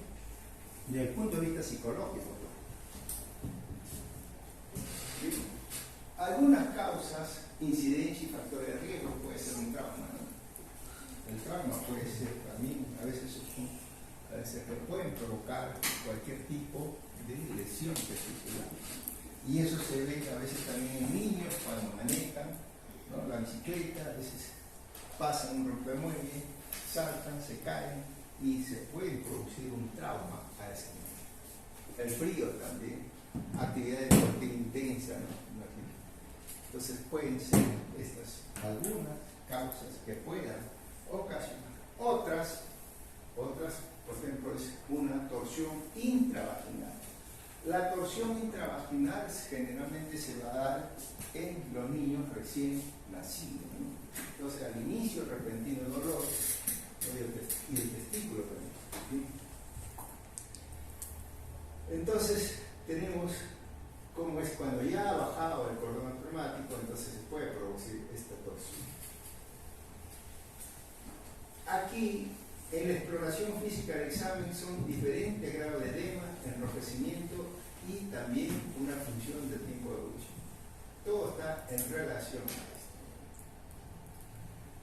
desde el punto de vista psicológico. Bien. Algunas causas, incidencia y factores de riesgo puede ser un trauma, ¿no? El trauma puede ser también, a veces pueden provocar cualquier tipo de lesión testicular. Y eso se ve a veces también en niños cuando manejan, ¿no? La bicicleta, a veces pasan un rompemuelle, saltan, se caen y se puede producir un trauma a ese niño. El frío también, actividad deportiva intensa, ¿no? Entonces pueden ser estas algunas causas que puedan ocasionar. Otras, por ejemplo, es una torsión intravaginal. La torsión intravaginal generalmente se va a dar en los niños recién nacidos, ¿no? Entonces, al inicio repentino dolor y el testículo también, ¿sí? Entonces, tenemos cómo es cuando ya ha bajado el cordón traumático, entonces se puede producir esta torsión. Aquí, en la exploración física del examen son diferentes grados de edema, enrojecimiento y también una función del tiempo de evolución. Todo está en relación a esto.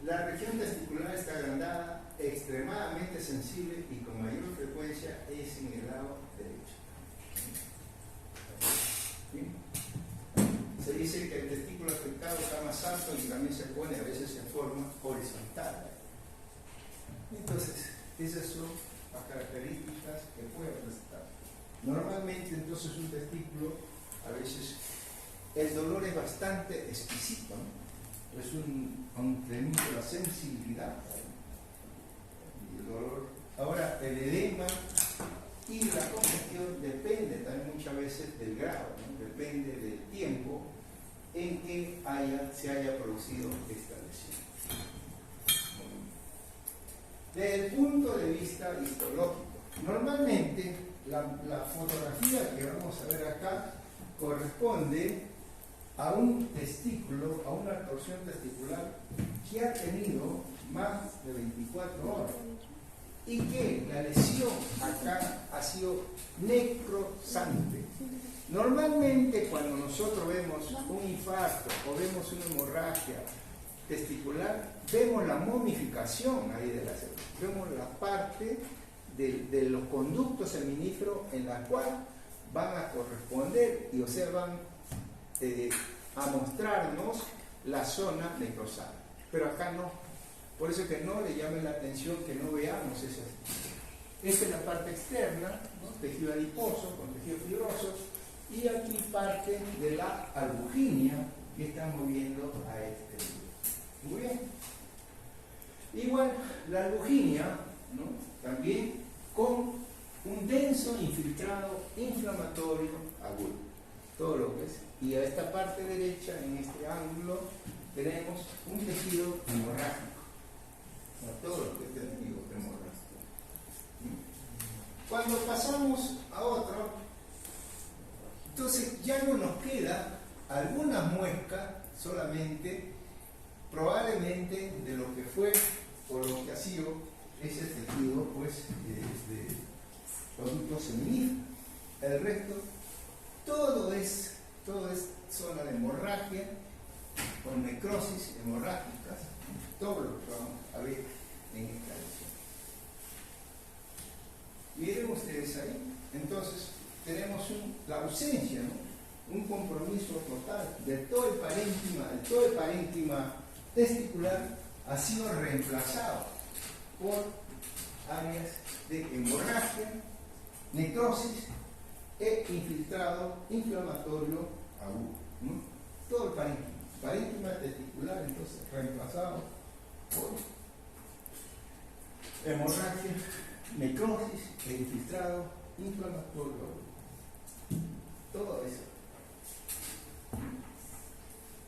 La región testicular está agrandada, extremadamente sensible y con mayor frecuencia es en el lado derecho. ¿Sí? Se dice que el testículo afectado está más alto y también se pone a veces en forma horizontal. Entonces, esas son las características que puede presentar. Normalmente, entonces, un testículo, a veces, el dolor es bastante exquisito, ¿no? Es un incremento de la sensibilidad, ¿no? Y el dolor. Ahora, el edema y la congestión depende también muchas veces del grado, ¿no? Depende del tiempo en que se haya producido esta lesión. Desde el punto de vista histológico, normalmente la fotografía que vamos a ver acá corresponde a un testículo, a una torsión testicular que ha tenido más de 24 horas y que la lesión acá ha sido necrosante. Normalmente cuando nosotros vemos un infarto o vemos una hemorragia testicular, vemos la momificación ahí de la célula, vemos la parte de los conductos seminíferos en la cual van a corresponder y o sea van a mostrarnos la zona necrosada, pero acá no, por eso que no le llame la atención que no veamos esas. Esta es la parte externa, ¿no? Tejido adiposo con tejido fibroso, y aquí parte de la albuginia que estamos viendo a este nivel. Muy bien. Igual la albuginia, ¿no? También con un denso infiltrado inflamatorio agudo, todo lo que es. Y a esta parte derecha, en este ángulo, tenemos un tejido hemorrágico, todo lo que es el tejido hemorrágico. Cuando pasamos a otro, entonces ya no nos queda alguna muesca solamente, probablemente de lo que fue o lo que ha sido ese tejido, pues, de productos seminíferos. El resto, todo es zona de hemorragia, con necrosis hemorrágicas, todo lo que vamos a ver en esta lección. Miren ustedes ahí, entonces tenemos la ausencia, ¿no? Un compromiso total de todo el parénquima testicular ha sido reemplazado por áreas de hemorragia, necrosis e infiltrado inflamatorio agudo, ¿no? Todo el parénquima testicular entonces reemplazado por hemorragia, necrosis e infiltrado inflamatorio agudo. Todo eso.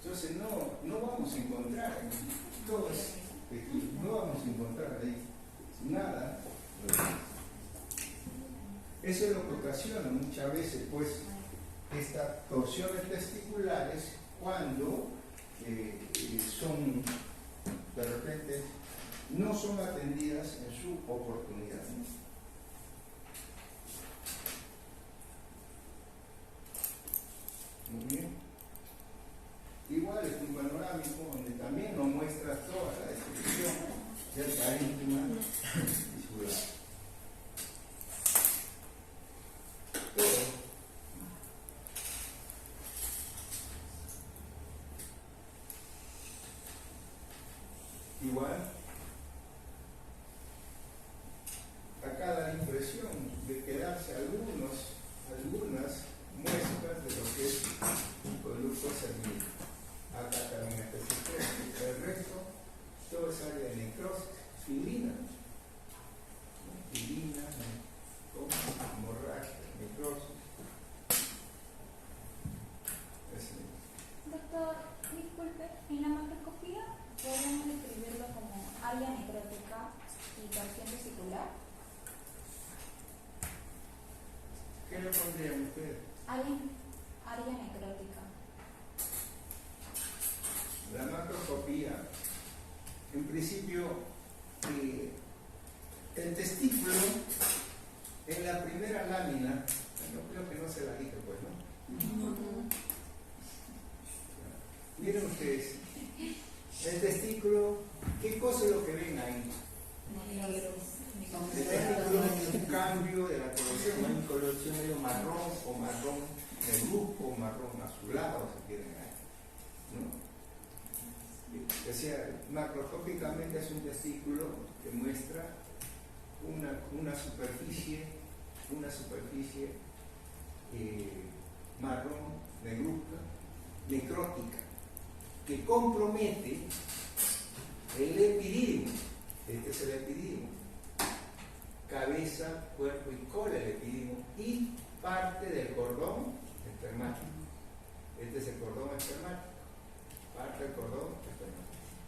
Entonces no vamos a encontrar todo eso, no vamos a encontrar ahí nada Eso es lo que ocasiona muchas veces pues estas torsiones testiculares cuando son de repente no son atendidas en su oportunidad. Muy bien. Igual es un panorámico donde también nos muestra toda la descripción del parénquima tisular. Todo. Igual, acá da la impresión de quedarse algunas muestras de lo que es un conducto sanguíneo. Acá está una especie. El resto, todo es área de necrosis, fibrina, hemorragia, necrosis. Doctor, disculpe, en la macroscopía podemos describirlo como área necrótica y torsión testicular. ¿Qué le pondrían ustedes? Área necrótica. La macroscopía, en principio, el testículo en la primera lámina, yo creo que no se la dije, pues, ¿no? Miren ustedes, el testículo, ¿qué cosa es lo que ven ahí? El testículo es un cambio de la coloración, una coloración medio marrón o marrón negruzco o marrón azulado, si quieren ahí, ¿no? O sea, macroscópicamente es un testículo que muestra una superficie marrón negruzca, necrótica, que compromete el epidídimo. Este es el epidídimo, cabeza, cuerpo y cola del epidídimo y parte del cordón espermático. Este es el cordón espermático, parte del cordón espermático.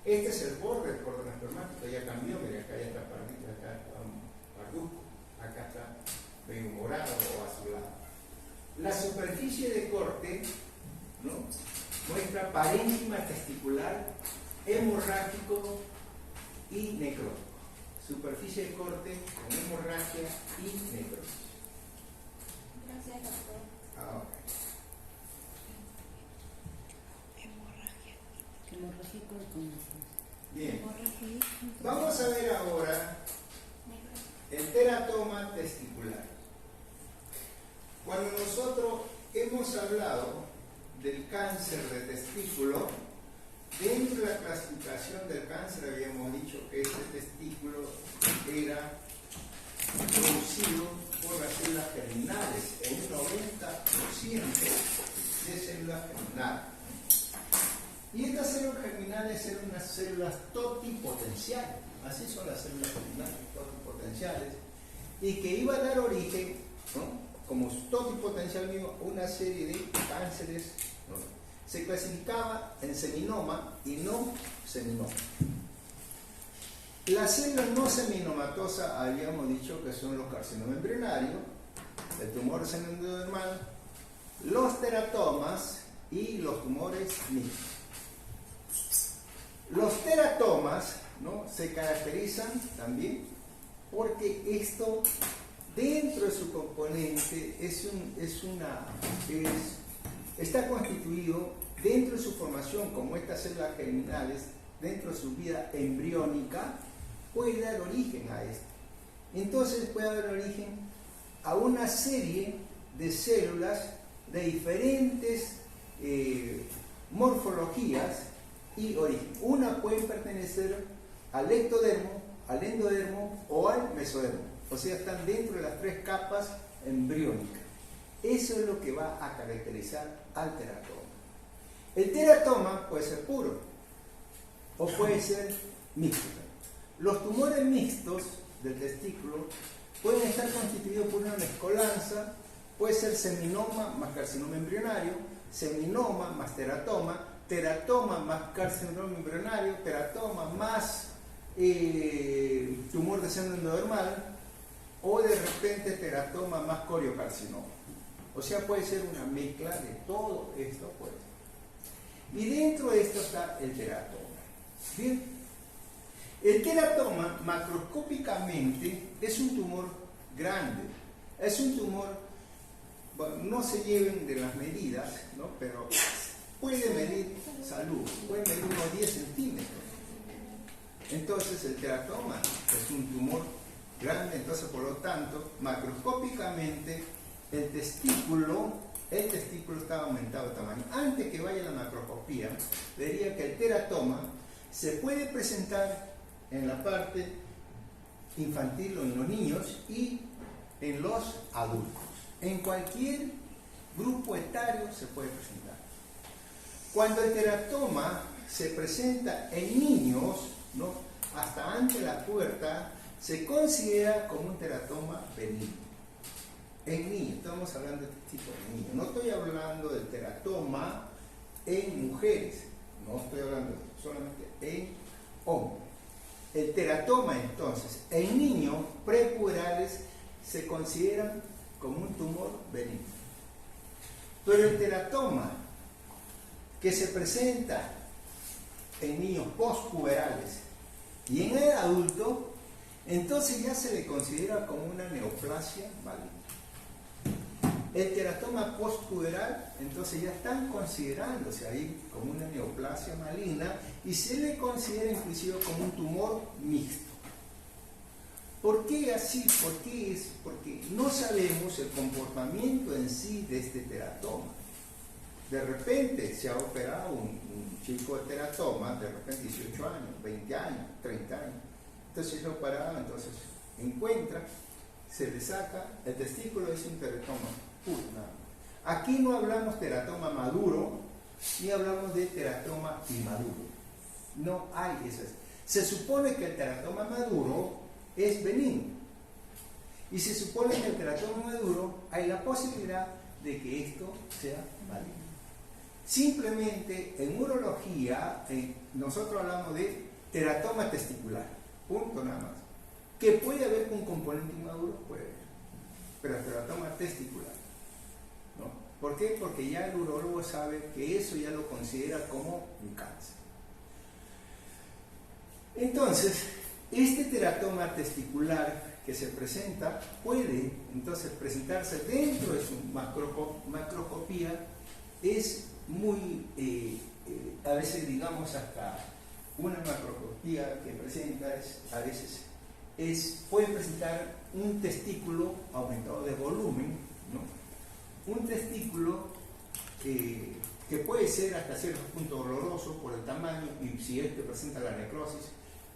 Este es el borde del cordón espermático, ya cambió, mire, acá ya está pardito, acá está parduzco, acá está medio morado o azulado. La superficie de corte, ¿no?, muestra parénquima testicular, hemorrágico y necrótico. Superficie de corte con hemorragia y necrosis. Gracias, doctor. Ok. Bien. Vamos a ver ahora el teratoma testicular. Cuando nosotros hemos hablado del cáncer de testículo, dentro de la clasificación del cáncer habíamos dicho que este testículo era producido por las células germinales, en un 90% de células germinales. Y estas células germinales eran unas células totipotenciales, así son las células germinales, totipotenciales, y que iba a dar origen, ¿no?, como totipotencial mismo, a una serie de cánceres, ¿no? Se clasificaba en seminoma y no seminoma. Las células no seminomatosas habíamos dicho que son los carcinomas embrionarios, el tumor senoendodermal, los teratomas y los tumores mixtos. Los teratomas, ¿no?, se caracterizan también porque esto, dentro de su componente, está constituido dentro de su formación como estas células germinales, dentro de su vida embriónica, puede dar origen a esto. Entonces puede dar origen a una serie de células de diferentes morfologías y origen. Una puede pertenecer al ectodermo, al endodermo o al mesodermo. O sea, están dentro de las tres capas embriónicas. Eso es lo que va a caracterizar al teratoma. El teratoma puede ser puro o puede ser mixto. Los tumores mixtos del testículo pueden estar constituidos por una mezcolanza, puede ser seminoma más carcinoma embrionario, seminoma más teratoma, teratoma más carcinoma embrionario, teratoma más tumor de seno endodermal, o de repente teratoma más coriocarcinoma. O sea, puede ser una mezcla de todo esto, pues. Y dentro de esto está el teratoma. Bien, el teratoma macroscópicamente es un tumor grande, es un tumor, bueno, no se lleven de las medidas, ¿no? Pero puede medir salud, puede medir unos 10 centímetros. Entonces el teratoma es un tumor grande, entonces por lo tanto, macroscópicamente el testículo está aumentado de tamaño. Antes que vaya a la macroscopía, diría que el teratoma se puede presentar en la parte infantil o en los niños y en los adultos. En cualquier grupo etario se puede presentar. Cuando el teratoma se presenta en niños, ¿no? Hasta antes de la pubertad, se considera como un teratoma benigno. En niños, estamos hablando de este tipo de niños. No estoy hablando del teratoma en mujeres, no estoy hablando solamente en hombres. El teratoma, entonces, en niños prepuberales se consideran como un tumor benigno. Pero el teratoma que se presenta en niños postpuberales y en el adulto, entonces ya se le considera como una neoplasia maligna. El teratoma postpuberal, entonces ya están considerándose ahí como una neoplasia maligna y se le considera inclusive como un tumor mixto. ¿Por qué así? ¿Por qué es? Porque no sabemos el comportamiento en sí de este teratoma. De repente se ha operado un chico de teratoma, de repente 18 años, 20 años, 30 años. Entonces se ha operado, entonces encuentra, se le saca, el testículo es un teratoma puro, nada más. Aquí no hablamos teratoma maduro, ni hablamos de teratoma inmaduro. No hay esas. Se supone que el teratoma maduro es benigno. Y se supone que el teratoma maduro hay la posibilidad de que esto sea maligno. Simplemente en urología nosotros hablamos de teratoma testicular, punto nada más. Que puede haber un componente inmaduro, puede haber, pero teratoma testicular, ¿no? ¿Por qué? Porque ya el urólogo sabe que eso ya lo considera como un cáncer. Entonces, este teratoma testicular que se presenta puede entonces presentarse dentro de su macroscopía. Es muy, a veces digamos hasta una macroscopía que presenta a veces puede presentar un testículo aumentado de volumen, ¿no? Un testículo que puede ser hasta cierto punto doloroso por el tamaño y si este presenta la necrosis,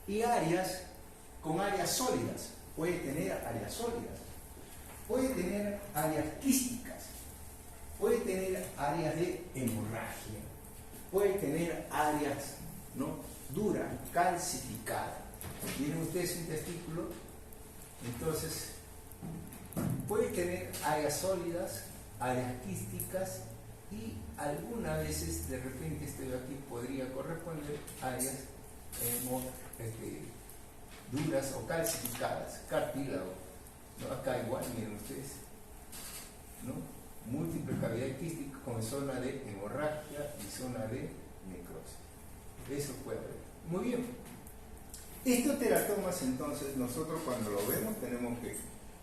y áreas con áreas sólidas, puede tener áreas sólidas, puede tener áreas quísticas, puede tener áreas de hemorragia, puede tener áreas, ¿no?, duras, calcificadas. Miren ustedes un testículo, entonces puede tener áreas sólidas, áreas quísticas y algunas veces de repente este de aquí podría corresponder a áreas duras o calcificadas, cartílago, ¿no? Acá igual, miren ustedes, ¿no? Múltiple cavidad quística con zona de hemorragia y zona de necrosis. Eso puede haber. Muy bien. Estos teratomas, entonces, nosotros cuando lo vemos tenemos que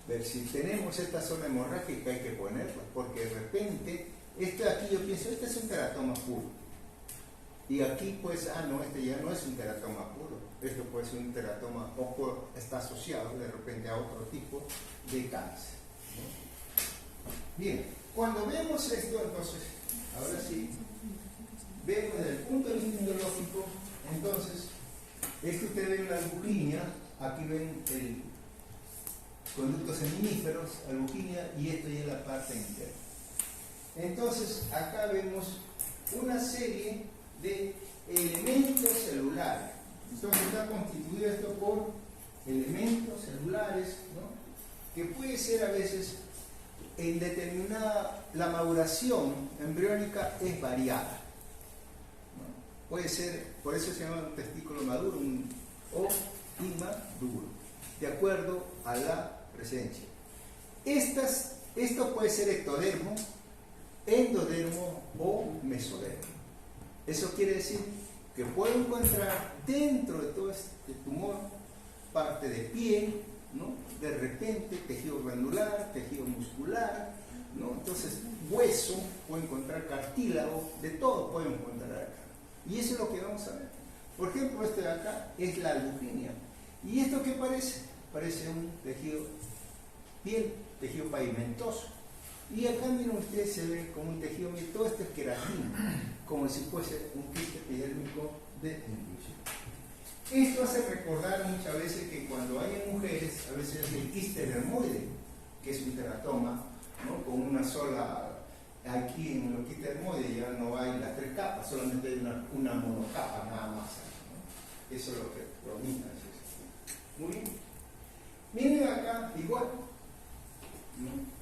ver si tenemos esta zona hemorrágica, hay que ponerla, porque de repente, esto de aquí yo pienso, este es un teratoma puro. Y aquí pues, no, este ya no es un teratoma puro, esto puede ser un teratoma o está asociado de repente a otro tipo de cáncer, ¿no? Bien, cuando vemos esto, entonces, ahora sí, vemos desde el punto de vista ideológico, entonces, esto ustedes ven la albuginia, aquí ven el conductos seminíferos, albuginia, y esto ya es la parte interna. Entonces, acá vemos una serie de elementos celulares. Entonces está constituido esto por elementos celulares, ¿no?, que puede ser a veces en determinada, la maduración embriónica es variada, ¿no? Puede ser, por eso se llama un testículo maduro o inmaduro, de acuerdo a la presencia. Esto puede ser ectodermo, endodermo o mesodermo. Eso quiere decir que puedo encontrar dentro de todo este tumor parte de piel, ¿no? De repente tejido glandular, tejido muscular, ¿no? Entonces hueso, puedo encontrar cartílago, de todo puedo encontrar acá. Y eso es lo que vamos a ver. Por ejemplo, este de acá es la leucemia. ¿Y esto qué parece? Parece un tejido piel, tejido pavimentoso. Y acá miren ustedes, se ve como un tejido, todo esto es queratina, como si fuese un quiste epidérmico de inducción. Esto hace recordar muchas veces que cuando hay en mujeres, a veces es el quiste dermoide, que es un teratoma, ¿no? Con una sola, aquí en el quiste dermoide ya no hay las 3 capas, solamente hay una monocapa nada más, ¿no? Eso es lo que promina. Muy bien. Miren acá, igual, ¿no?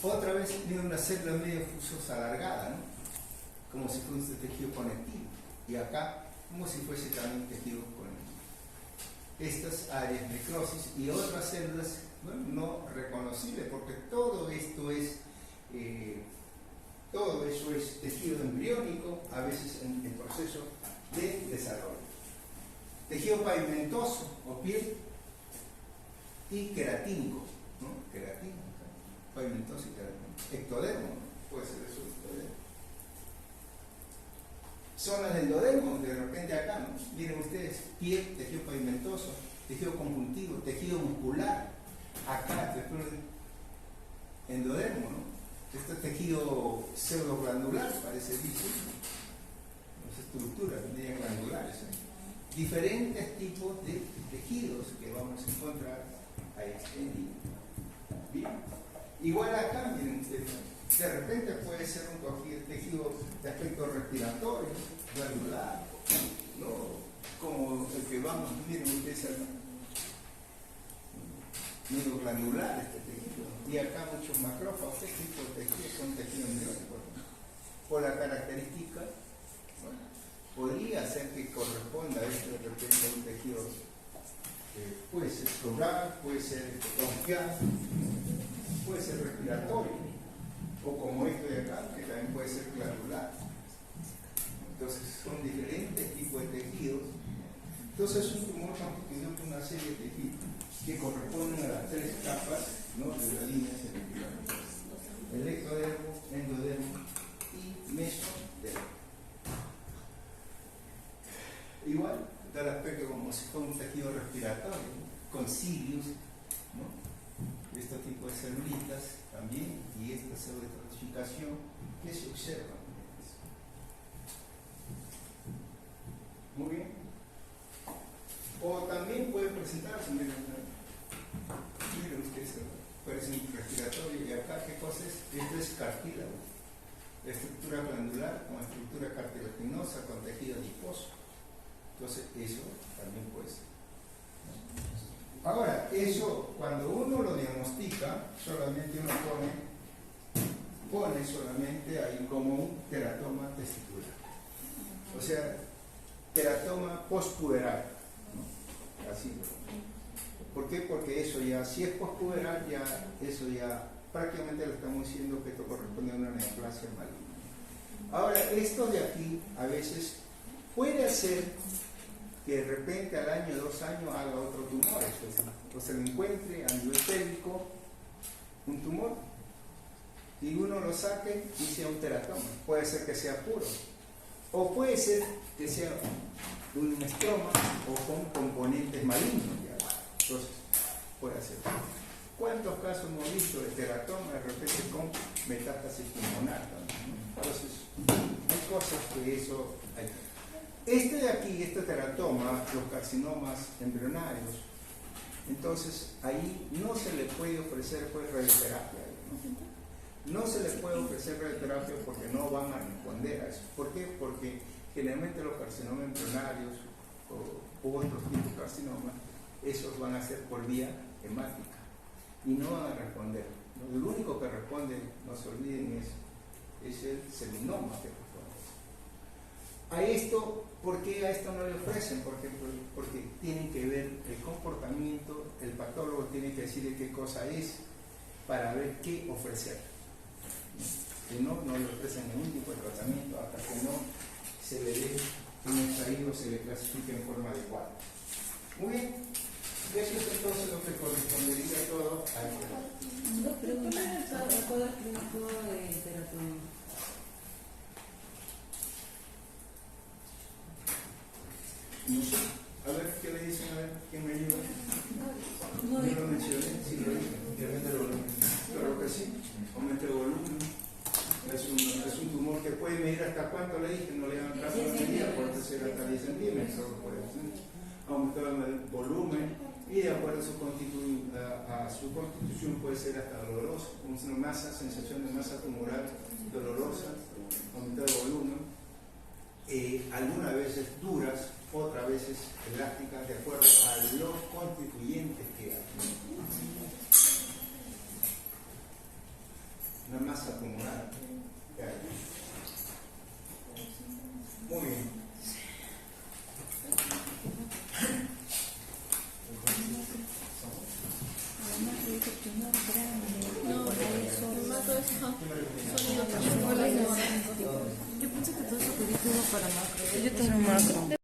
Otra vez tiene una célula medio fusosa alargada, ¿no? Como si fuese tejido conectivo. Y acá, como si fuese también tejido conectivo. Estas áreas de necrosis y otras células, bueno, no reconocibles, porque todo esto es, todo eso es tejido embriónico, a veces en proceso de desarrollo. Tejido pavimentoso o piel y queratínico, ¿no? Queratínico. Pavimentoso y queratínico. Ectodermo, puede ser eso, ectodermo. Zonas del endodermo, de repente acá, ¿no? Miren ustedes, piel, tejido pavimentoso, tejido conjuntivo, tejido muscular. Acá, endodermo, ¿no? Este tejido pseudoglandular, parece dice, las estructuras medio glandulares, ¿eh? Diferentes tipos de tejidos que vamos a encontrar ahí extendidos. Bien. Igual acá, miren ustedes, de repente puede ser un tejido de aspecto respiratorio, glandular, ¿no? Como el que vamos, miren ustedes acá, medio glandular este tejido, y acá muchos macrófagos, este tipo de tejidos son tejidos embriónicos, ¿no? Por la característica, bueno, podría ser que corresponda a esto de repente a un tejido puede ser floral, puede ser bronquial, puede ser respiratorio, o como esto de acá, que también puede ser glandular. Entonces son diferentes tipos de tejidos. Entonces un tumor constituido por una serie de tejidos que corresponden a las 3 capas, ¿no? De la línea cerebral: el ectodermo, endodermo y mesodermo. Igual da el aspecto como si fuera un tejido respiratorio, ¿no? Con cilios, ¿no? Este tipo de celulitas también, y esta pseudoestratificación que se observa. Muy bien. O también puede presentarse, miren ustedes, parece un respiratorio, y acá qué cosa es, esto es cartílago, estructura glandular con estructura cartilaginosa con tejido adiposo. Entonces eso también puede ser. Ahora, eso cuando uno lo diagnostica, solamente uno pone solamente ahí como un teratoma testicular. O sea, teratoma postpuberal, ¿no? Así. ¿Por qué? Porque eso ya, si es postpuberal, ya eso ya prácticamente le estamos diciendo que esto corresponde a una neoplasia maligna. Ahora, esto de aquí a veces puede hacer que de repente al año, 2 años haga otro tumor, o se le encuentre a nivel pélvico un tumor y uno lo saque y sea un teratoma. Puede ser que sea puro, o puede ser que sea un estroma o con componentes malignos. Entonces, puede ser. ¿Cuántos casos hemos visto de teratoma de repente con metástasis pulmonar también? Entonces, hay cosas que eso hay. Este de aquí, este teratoma, los carcinomas embrionarios, entonces ahí no se le puede ofrecer pues radioterapia, ¿no? No se le puede ofrecer radioterapia porque no van a responder a eso. ¿Por qué? Porque generalmente los carcinomas embrionarios u otros tipos de carcinomas, esos van a ser por vía hemática y no van a responder, ¿no? El único que responde, no se olviden, es el seminoma que responde. A esto, ¿por qué a esto no le ofrecen? Porque tienen que ver el comportamiento, el patólogo tiene que decirle qué cosa es para ver qué ofrecer. Si no, no le ofrecen ningún tipo de tratamiento hasta que no se le dé un extraído, se le clasifique en forma adecuada. Muy bien, eso es entonces lo que correspondería a todo a este. Dos preguntas. ¿El cuadro clínico de terapia? No sé, a ver qué le dicen, a ver, ¿quién me ayuda? No, No lo mencioné, sí lo dije, que aumenta el volumen. Claro que sí, aumenta el volumen. Es un tumor que puede medir hasta cuánto le dije, no le hagan caso a la medida, puede ser hasta 10 centímetros, puede ser. Aumentar el volumen y de acuerdo a su constitución puede ser hasta doloroso, una masa, sensación de masa tumoral dolorosa, aumentar el volumen, algunas veces duras, otras veces elásticas, de acuerdo a los constituyentes que hay. Una masa tumoral que hay. Muy bien. Yo pensé que todo eso pedí para macro. Yo tengo macro.